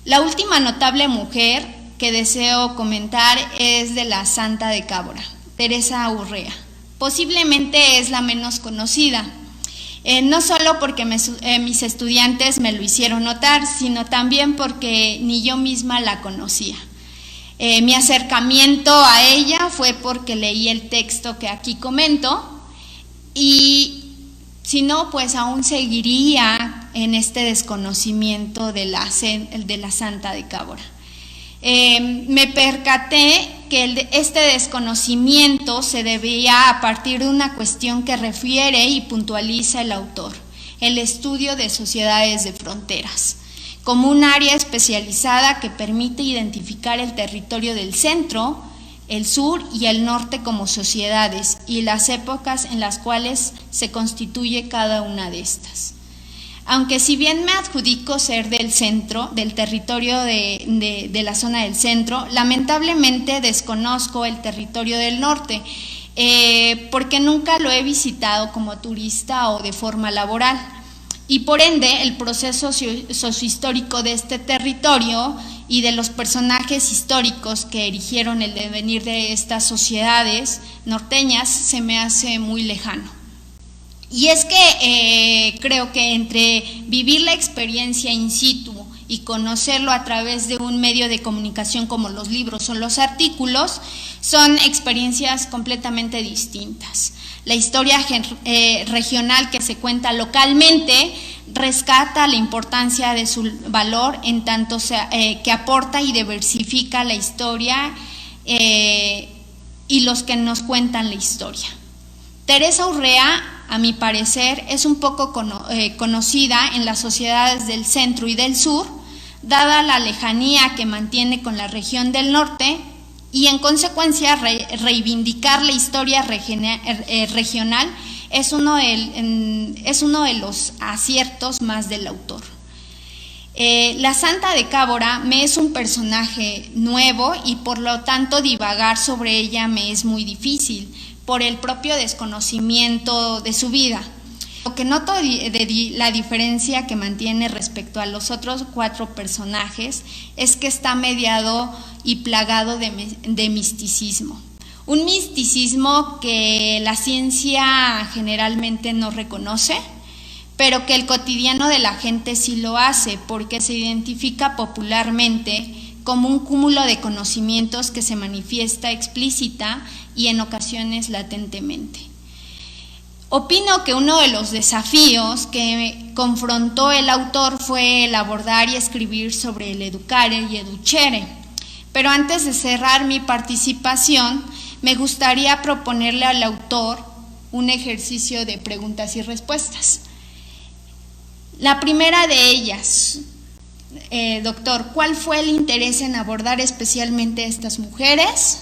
La última notable mujer que deseo comentar es de la Santa de Cábora, Teresa Urrea. Posiblemente es la menos conocida, no solo porque mis estudiantes me lo hicieron notar, sino también porque ni yo misma la conocía. Mi acercamiento a ella fue porque leí el texto que aquí comento, y si no, pues aún seguiría en este desconocimiento de la Santa de Cábora. Me percaté que este desconocimiento se debía a partir de una cuestión que refiere y puntualiza el autor: el estudio de sociedades de fronteras, como un área especializada que permite identificar el territorio del centro, el sur y el norte como sociedades y las épocas en las cuales se constituye cada una de estas. Aunque si bien me adjudico ser del centro, del territorio de la zona del centro, lamentablemente desconozco el territorio del norte, porque nunca lo he visitado como turista o de forma laboral. Y por ende, el proceso sociohistórico de este territorio y de los personajes históricos que erigieron el devenir de estas sociedades norteñas se me hace muy lejano. Y es que creo que entre vivir la experiencia in situ y conocerlo a través de un medio de comunicación como los libros o los artículos, son experiencias completamente distintas. La historia regional que se cuenta localmente rescata la importancia de su valor en tanto que aporta y diversifica la historia y los que nos cuentan la historia. Teresa Urrea, a mi parecer, es un poco conocida en las sociedades del centro y del sur, dada la lejanía que mantiene con la región del norte, y en consecuencia reivindicar la historia regional es uno de los aciertos más del autor. La Santa de Cábora me es un personaje nuevo y por lo tanto divagar sobre ella me es muy difícil por el propio desconocimiento de su vida. Lo que noto de la diferencia que mantiene respecto a los otros 4 personajes es que está mediado y plagado de misticismo. Un misticismo que la ciencia generalmente no reconoce, pero que el cotidiano de la gente sí lo hace, porque se identifica popularmente como un cúmulo de conocimientos que se manifiesta explícita y en ocasiones latentemente. Opino que uno de los desafíos que confrontó el autor fue el abordar y escribir sobre el educare y educere. Pero antes de cerrar mi participación, me gustaría proponerle al autor un ejercicio de preguntas y respuestas. La primera de ellas, doctor, ¿cuál fue el interés en abordar especialmente a estas mujeres?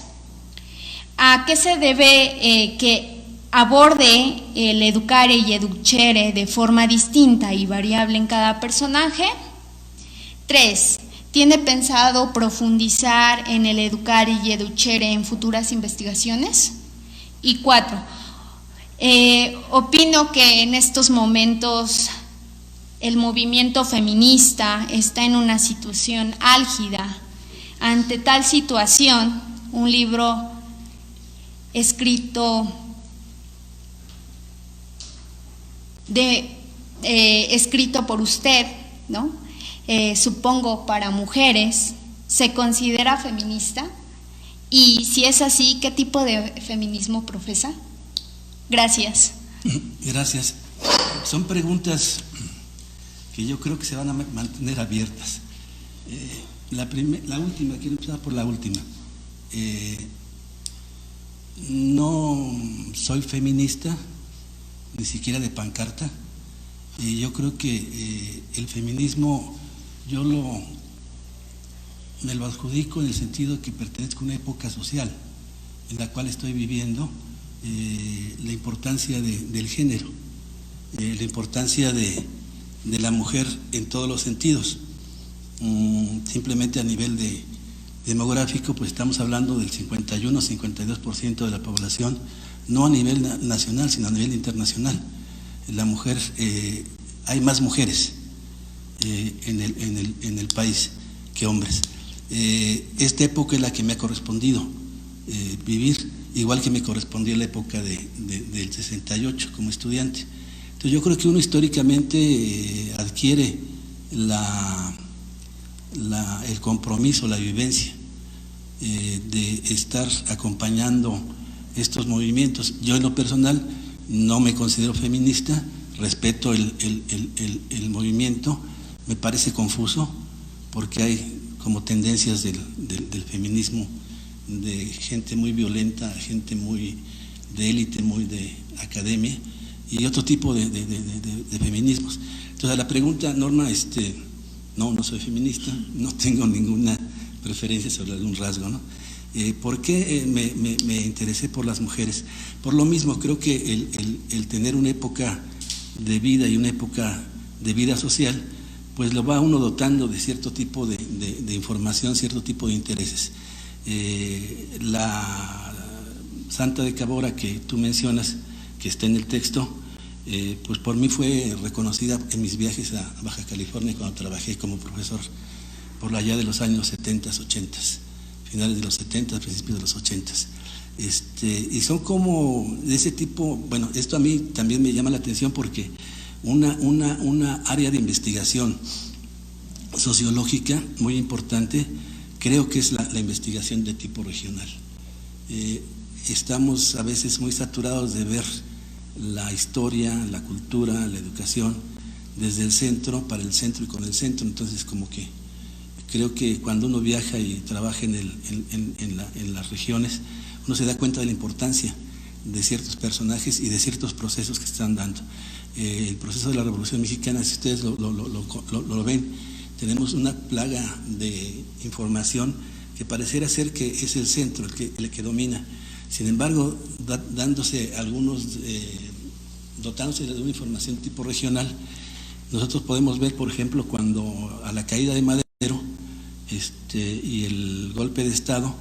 ¿A qué se debe que aborde el educare y educere de forma distinta y variable en cada personaje? 3. ¿Tiene pensado profundizar en el educare y educere en futuras investigaciones? Y 4. Opino que en estos momentos el movimiento feminista está en una situación álgida. Ante tal situación, un libro escrito por usted, ¿no? Supongo para mujeres, ¿se considera feminista? Y si es así, ¿qué tipo de feminismo profesa? Gracias. Gracias. Son preguntas que yo creo que se van a mantener abiertas. La última, quiero empezar por la última. No soy feminista, ni siquiera de pancarta, Yo creo que el feminismo me lo adjudico en el sentido que pertenezco a una época social en la cual estoy viviendo la importancia del género, la importancia de la mujer en todos los sentidos. Simplemente a nivel demográfico, pues estamos hablando del 51-52% de la población, no a nivel nacional, sino a nivel internacional. La mujer, hay más mujeres en el país que hombres. Esta época es la que me ha correspondido vivir, igual que me correspondió la época del 68 como estudiante. Entonces yo creo que uno históricamente adquiere el compromiso, la vivencia de estar acompañando estos movimientos. Yo en lo personal no me considero feminista, respeto el movimiento, me parece confuso porque hay como tendencias del feminismo de gente muy violenta, gente muy de élite, muy de academia y otro tipo de feminismos. Entonces a la pregunta, Norma, no soy feminista, no tengo ninguna preferencia sobre algún rasgo, ¿no? ¿Por qué me interesé por las mujeres? Por lo mismo, creo que el tener una época de vida y una época de vida social, pues lo va uno dotando de cierto tipo de información, cierto tipo de intereses. La Santa de Cabora que tú mencionas, que está en el texto, pues por mí fue reconocida en mis viajes a Baja California cuando trabajé como profesor por allá de los años 70, 80, finales de los 70, principios de los 80. Y son como de ese tipo. Bueno, esto a mí también me llama la atención porque una área de investigación sociológica muy importante creo que es la investigación de tipo regional. Estamos a veces muy saturados de ver la historia, la cultura, la educación desde el centro, para el centro y con el centro. Entonces como que creo que cuando uno viaja y trabaja en las regiones, uno se da cuenta de la importancia de ciertos personajes y de ciertos procesos que se están dando. El proceso de la Revolución Mexicana, si ustedes lo ven, tenemos una plaga de información que pareciera ser que es el centro el que domina. Sin embargo, dotándose de una información tipo regional, nosotros podemos ver, por ejemplo, cuando a la caída de Madero y el golpe de Estado,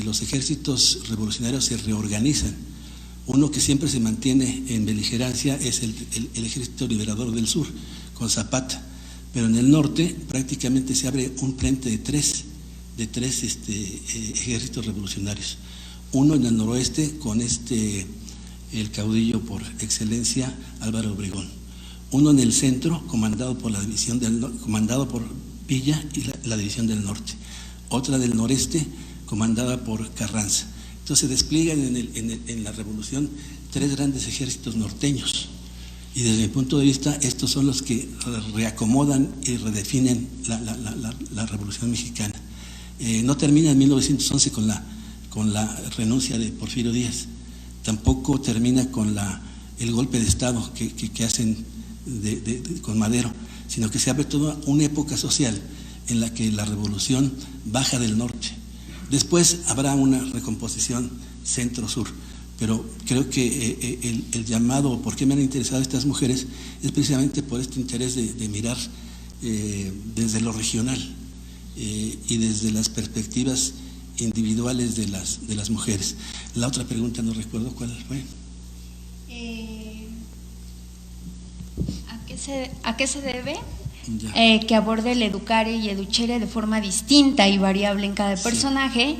los ejércitos revolucionarios se reorganizan. Uno que siempre se mantiene en beligerancia es el Ejército Liberador del Sur, con Zapata, pero en el norte prácticamente se abre un frente de tres ejércitos revolucionarios. Uno en el noroeste con el caudillo por excelencia Álvaro Obregón. Uno en el centro comandado por Villa y la División del Norte. Otra del noreste comandada por Carranza. Entonces se despliegan en la revolución tres grandes ejércitos norteños. Y desde mi punto de vista, estos son los que reacomodan y redefinen la Revolución Mexicana. No termina en 1911 con la renuncia de Porfirio Díaz. Tampoco termina con el golpe de Estado que hacen con Madero, sino que se abre toda una época social en la que la revolución baja del norte. Después habrá una recomposición centro-sur, pero creo que el llamado, ¿por qué me han interesado estas mujeres?, es precisamente por este interés de mirar desde lo regional y desde las perspectivas individuales de las mujeres. La otra pregunta no recuerdo cuál fue. ¿A qué se debe que aborde el educare y educhere de forma distinta y variable en cada personaje?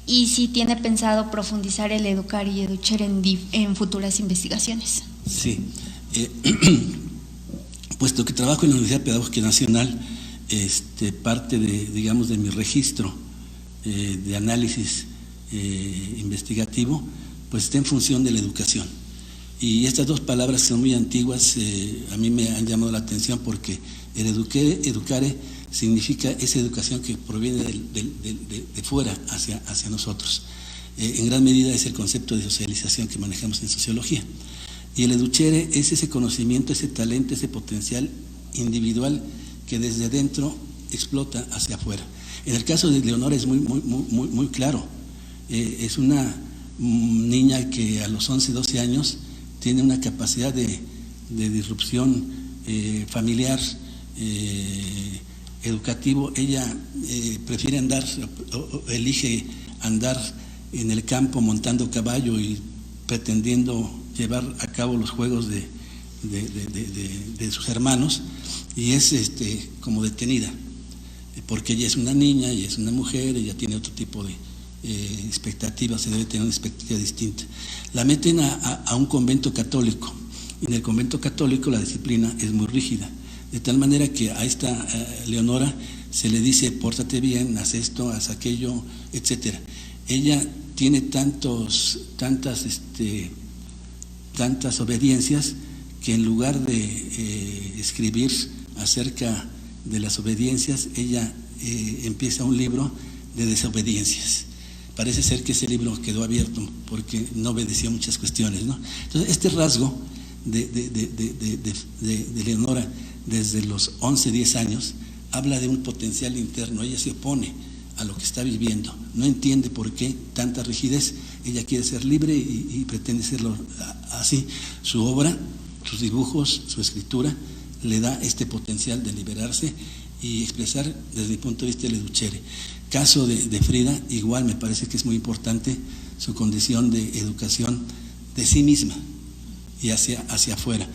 Y si tiene pensado profundizar el educare y educhere en futuras investigaciones. Sí, puesto que trabajo en la Universidad Pedagógica Nacional, parte de mi registro de análisis investigativo, pues está en función de la educación. Y estas dos palabras que son muy antiguas, a mí me han llamado la atención porque el educare significa esa educación que proviene de fuera hacia nosotros. En gran medida es el concepto de socialización que manejamos en sociología. Y el educhere es ese conocimiento, ese talento, ese potencial individual que desde dentro explota hacia afuera. En el caso de Leonora es muy claro. Es una niña que a los 11, 12 años tiene una capacidad de disrupción familiar, educativo. Ella prefiere andar, elige andar en el campo montando caballo y pretendiendo llevar a cabo los juegos de sus hermanos, y es como detenida, porque ella es una niña, ella es una mujer, ella tiene otro tipo de expectativas, se debe tener una expectativa distinta. La meten a un convento católico, y en el convento católico la disciplina es muy rígida, de tal manera que a esta Leonora se le dice: pórtate bien, haz esto, haz aquello, etcétera. Ella tiene tantas obediencias que en lugar de escribir acerca de las obediencias, ella empieza un libro de desobediencias. Parece ser que ese libro quedó abierto porque no obedecía muchas cuestiones, ¿no? Entonces, este rasgo de Leonora desde los 11, 10 años habla de un potencial interno. Ella se opone a lo que está viviendo, no entiende por qué tanta rigidez. Ella quiere ser libre y pretende serlo así. Su obra, sus dibujos, su escritura le da este potencial de liberarse y expresar desde mi punto de vista el educhere. Caso de Frida, igual me parece que es muy importante su condición de educación de sí misma y hacia afuera.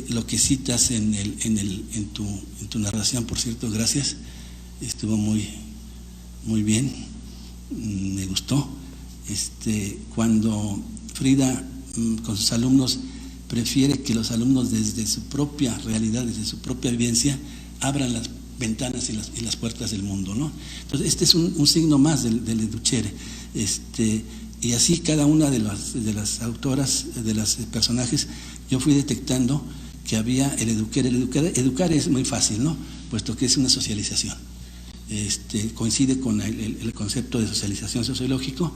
Lo que citas en tu narración, por cierto, gracias, estuvo muy bien, me gustó. Cuando Frida con sus alumnos prefiere que los alumnos desde su propia realidad, desde su propia vivencia, abran las ventanas y las puertas del mundo, ¿no? Entonces, este es un signo más del educhere. Y así cada una de las autoras, de los personajes, yo fui detectando que había el educhere. Educar es muy fácil, ¿no? Puesto que es una socialización. Coincide con el concepto de socialización sociológico,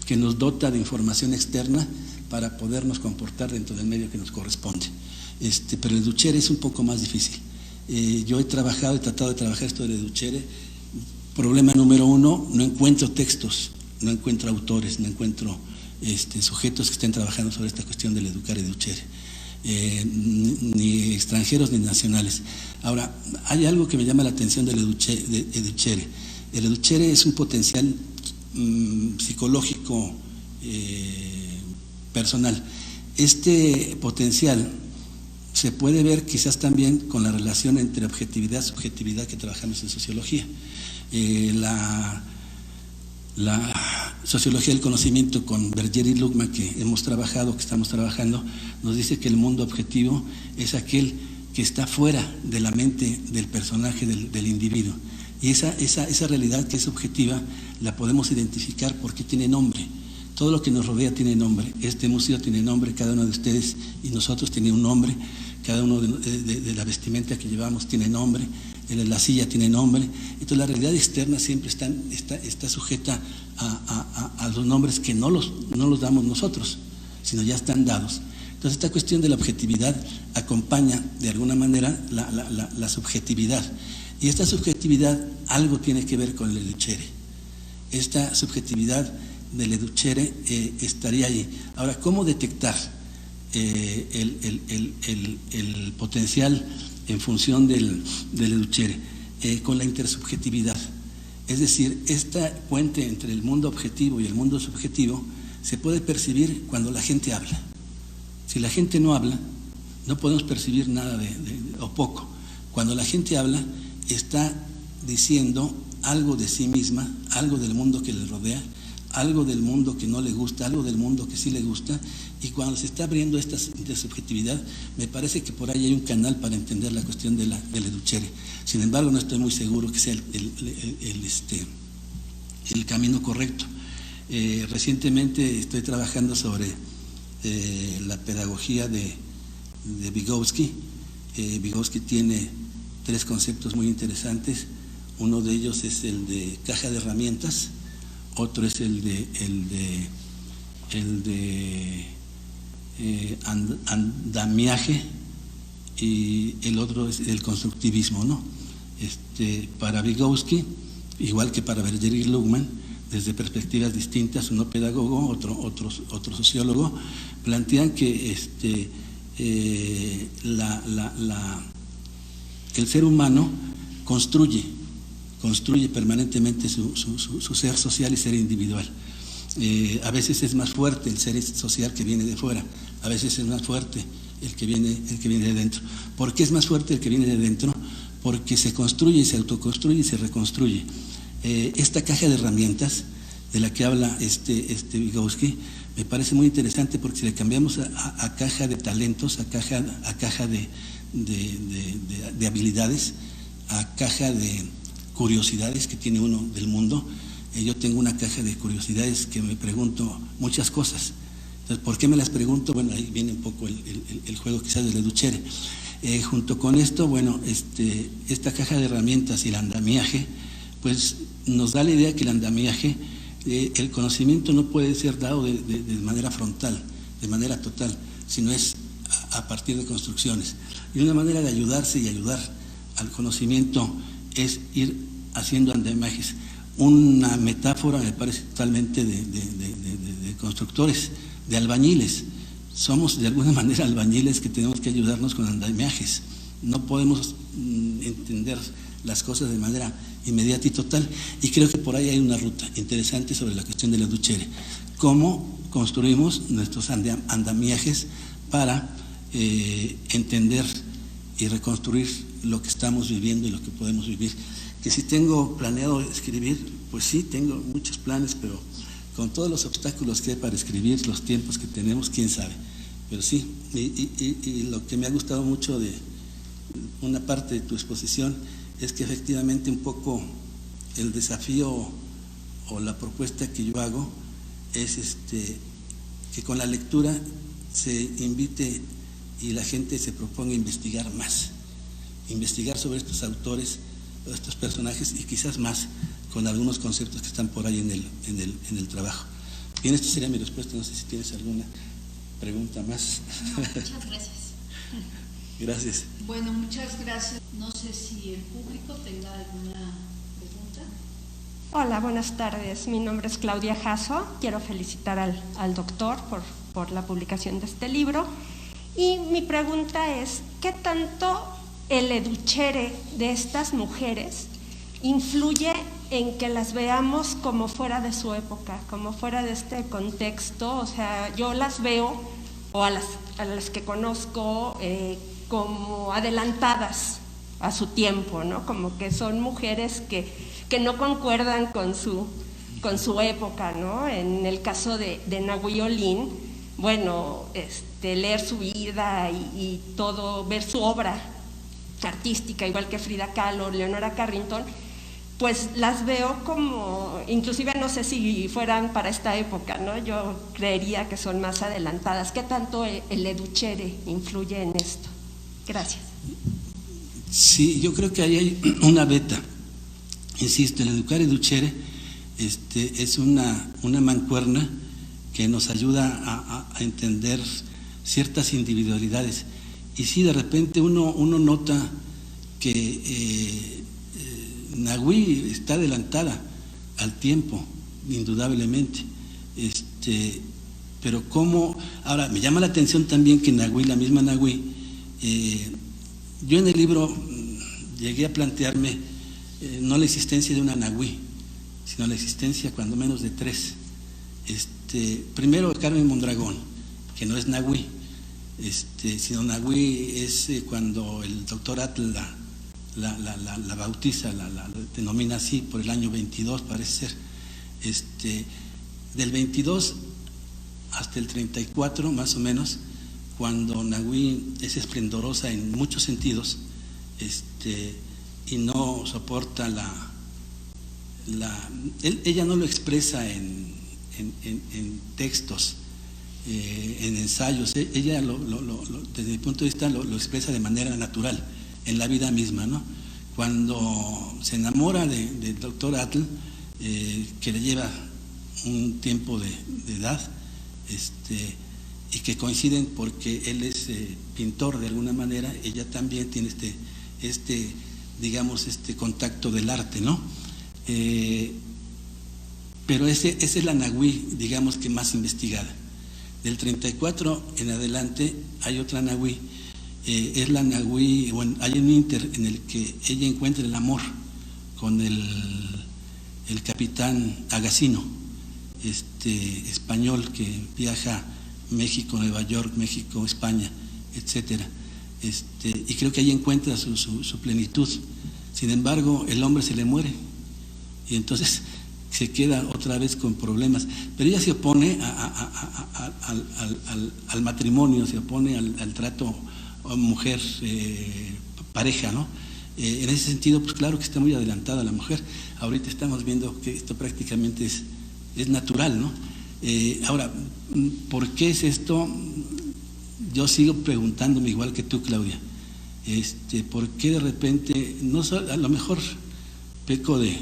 que nos dota de información externa para podernos comportar dentro del medio que nos corresponde. Pero el educhere es un poco más difícil. Yo he tratado de trabajar esto del educhere. Problema número 1, no encuentro textos, no encuentro autores, no encuentro sujetos que estén trabajando sobre esta cuestión del educar y educhere. Ni extranjeros ni nacionales. Ahora, hay algo que me llama la atención del educhere. El educhere es un potencial psicológico personal. Este potencial se puede ver quizás también con la relación entre objetividad y subjetividad que trabajamos en sociología. La sociología del conocimiento con Berger y Luckmann, que estamos trabajando, nos dice que el mundo objetivo es aquel que está fuera de la mente del personaje, del individuo. Y esa realidad que es objetiva la podemos identificar porque tiene nombre. Todo lo que nos rodea tiene nombre. Este museo tiene nombre, cada uno de ustedes y nosotros tiene un nombre, cada uno de la vestimenta que llevamos tiene nombre, la silla tiene nombre. Entonces la realidad externa siempre está sujeta a los nombres que no los damos nosotros, sino ya están dados. Entonces esta cuestión de la objetividad acompaña de alguna manera la subjetividad, y esta subjetividad algo tiene que ver con el educhere. Esta subjetividad del educhere estaría allí. Ahora, ¿cómo detectar el potencial en función del educhere? Con la intersubjetividad. Es decir, esta puente entre el mundo objetivo y el mundo subjetivo se puede percibir cuando la gente habla. Si la gente no habla, no podemos percibir nada o poco. Cuando la gente habla, está diciendo algo de sí misma, algo del mundo que le rodea, algo del mundo que no le gusta, algo del mundo que sí le gusta, y cuando se está abriendo esta intersubjetividad, me parece que por ahí hay un canal para entender la cuestión del educhere. Sin embargo, no estoy muy seguro que sea el camino correcto. Recientemente estoy trabajando sobre la pedagogía de Vygotsky. Vygotsky tiene 3 conceptos muy interesantes. Uno de ellos es el de caja de herramientas, otro es el de andamiaje, y el otro es el constructivismo, ¿no? Para Vygotsky, igual que para Berger Luhmann, desde perspectivas distintas, uno pedagogo, otro sociólogo, plantean que el ser humano construye permanentemente su ser social y ser individual. A veces es más fuerte el ser social que viene de fuera, a veces es más fuerte el que viene de dentro. ¿Por qué es más fuerte el que viene de dentro? Porque se construye, se autoconstruye y se reconstruye. Esta caja de herramientas de la que habla Vygotsky me parece muy interesante, porque si le cambiamos a caja de talentos, a caja de habilidades, a caja de curiosidades que tiene uno del mundo, yo tengo una caja de curiosidades que me pregunto muchas cosas. Entonces, ¿por qué me las pregunto? Bueno, ahí viene un poco el juego quizás de Leduchere. Junto con esto, bueno, esta caja de herramientas y el andamiaje, pues nos da la idea que el andamiaje, el conocimiento no puede ser dado de manera frontal, de manera total, sino es a partir de construcciones. Y una manera de ayudarse y ayudar al conocimiento es ir haciendo andamiajes. Una metáfora me parece totalmente de constructores, de albañiles. Somos de alguna manera albañiles que tenemos que ayudarnos con andamiajes. No podemos entender las cosas de manera inmediata y total, y creo que por ahí hay una ruta interesante sobre la cuestión de Leduchere. ¿Cómo construimos nuestros andamiajes para entender y reconstruir lo que estamos viviendo y lo que podemos vivir? Que si tengo planeado escribir, pues sí, tengo muchos planes, pero con todos los obstáculos que hay para escribir, los tiempos que tenemos, quién sabe. Pero sí, y lo que me ha gustado mucho de una parte de tu exposición es que efectivamente un poco el desafío o la propuesta que yo hago es que con la lectura se invite y la gente se proponga investigar más, investigar sobre estos autores, estos personajes, y quizás más con algunos conceptos que están por ahí en el trabajo. Bien, esta sería mi respuesta. No sé si tienes alguna pregunta más. No, muchas gracias. Gracias. Bueno, muchas gracias. No sé si el público tenga alguna pregunta. Hola, buenas tardes. Mi nombre es Claudia Jasso. Quiero felicitar al doctor por la publicación de este libro. Y mi pregunta es, ¿qué tanto el Leduchere de estas mujeres influye en que las veamos como fuera de su época, como fuera de este contexto? O sea, yo las veo, o a las que conozco, como adelantadas a su tiempo, ¿no? Como que son mujeres que no concuerdan con su época, ¿no? En el caso de Nahui Olin, bueno, leer su vida y todo, ver su obra artística, igual que Frida Kahlo, Leonora Carrington, pues las veo como, inclusive no sé si fueran para esta época, ¿no? Yo creería que son más adelantadas. ¿Qué tanto el Leduchere influye en esto? Gracias. Sí, yo creo que ahí hay una beta. Insisto, el educar Leduchere es una mancuerna que nos ayuda a entender ciertas individualidades. Y sí, de repente uno nota que Nahui está adelantada al tiempo, indudablemente. Pero cómo, ahora me llama la atención también que Nahui, la misma Nahui, yo en el libro llegué a plantearme no la existencia de una Nahui, sino la existencia cuando menos de tres. Primero Carmen Mondragón, que no es Nahui, sino Nahui es cuando el doctor Atl la bautiza, la denomina así por el año 22, parece ser. Del 22 hasta el 34 más o menos, cuando Nahui es esplendorosa en muchos sentidos, y no soporta ella no lo expresa en textos, en ensayos. Ella desde mi punto de vista lo expresa de manera natural en la vida misma, ¿no? Cuando se enamora del doctor Atl, que le lleva un tiempo de edad, y que coinciden porque él es pintor de alguna manera, ella también tiene digamos, contacto del arte, ¿no? Pero esa es la Nahui, digamos, que más investigada. Del 34 en adelante hay otra Nahui, es la Nahui, bueno, hay un inter en el que ella encuentra el amor con el capitán Agasino, español que viaja México, Nueva York, México, España, etcétera. Y creo que ahí encuentra su plenitud. Sin embargo, el hombre se le muere y entonces se queda otra vez con problemas. Pero ella se opone al matrimonio, se opone al trato mujer, pareja, ¿no? En ese sentido, pues claro que está muy adelantada la mujer. Ahorita estamos viendo que esto prácticamente es natural, ¿no? Ahora, ¿por qué es esto? Yo sigo preguntándome igual que tú, Claudia. ¿Por qué de repente, no a lo mejor peco de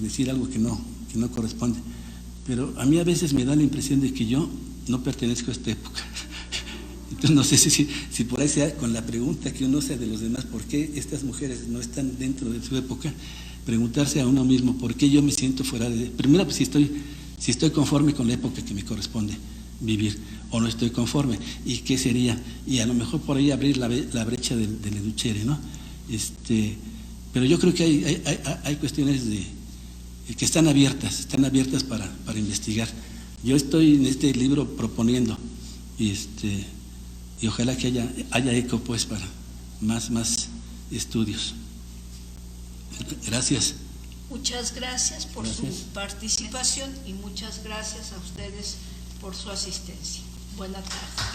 decir algo que no corresponde, pero a mí a veces me da la impresión de que yo no pertenezco a esta época. Entonces no sé si por ahí sea con la pregunta que uno hace de los demás, ¿por qué estas mujeres no están dentro de su época? Preguntarse a uno mismo, ¿por qué yo me siento fuera de...? Primero, pues si estoy conforme con la época que me corresponde vivir, o no estoy conforme, y qué sería, y a lo mejor por ahí abrir la brecha del educhere, ¿no? Pero yo creo que hay cuestiones que están abiertas para investigar. Yo estoy en este libro proponiendo, y ojalá que haya eco pues para más estudios. Gracias. Muchas gracias por su participación y muchas gracias a ustedes por su asistencia. Buenas tardes.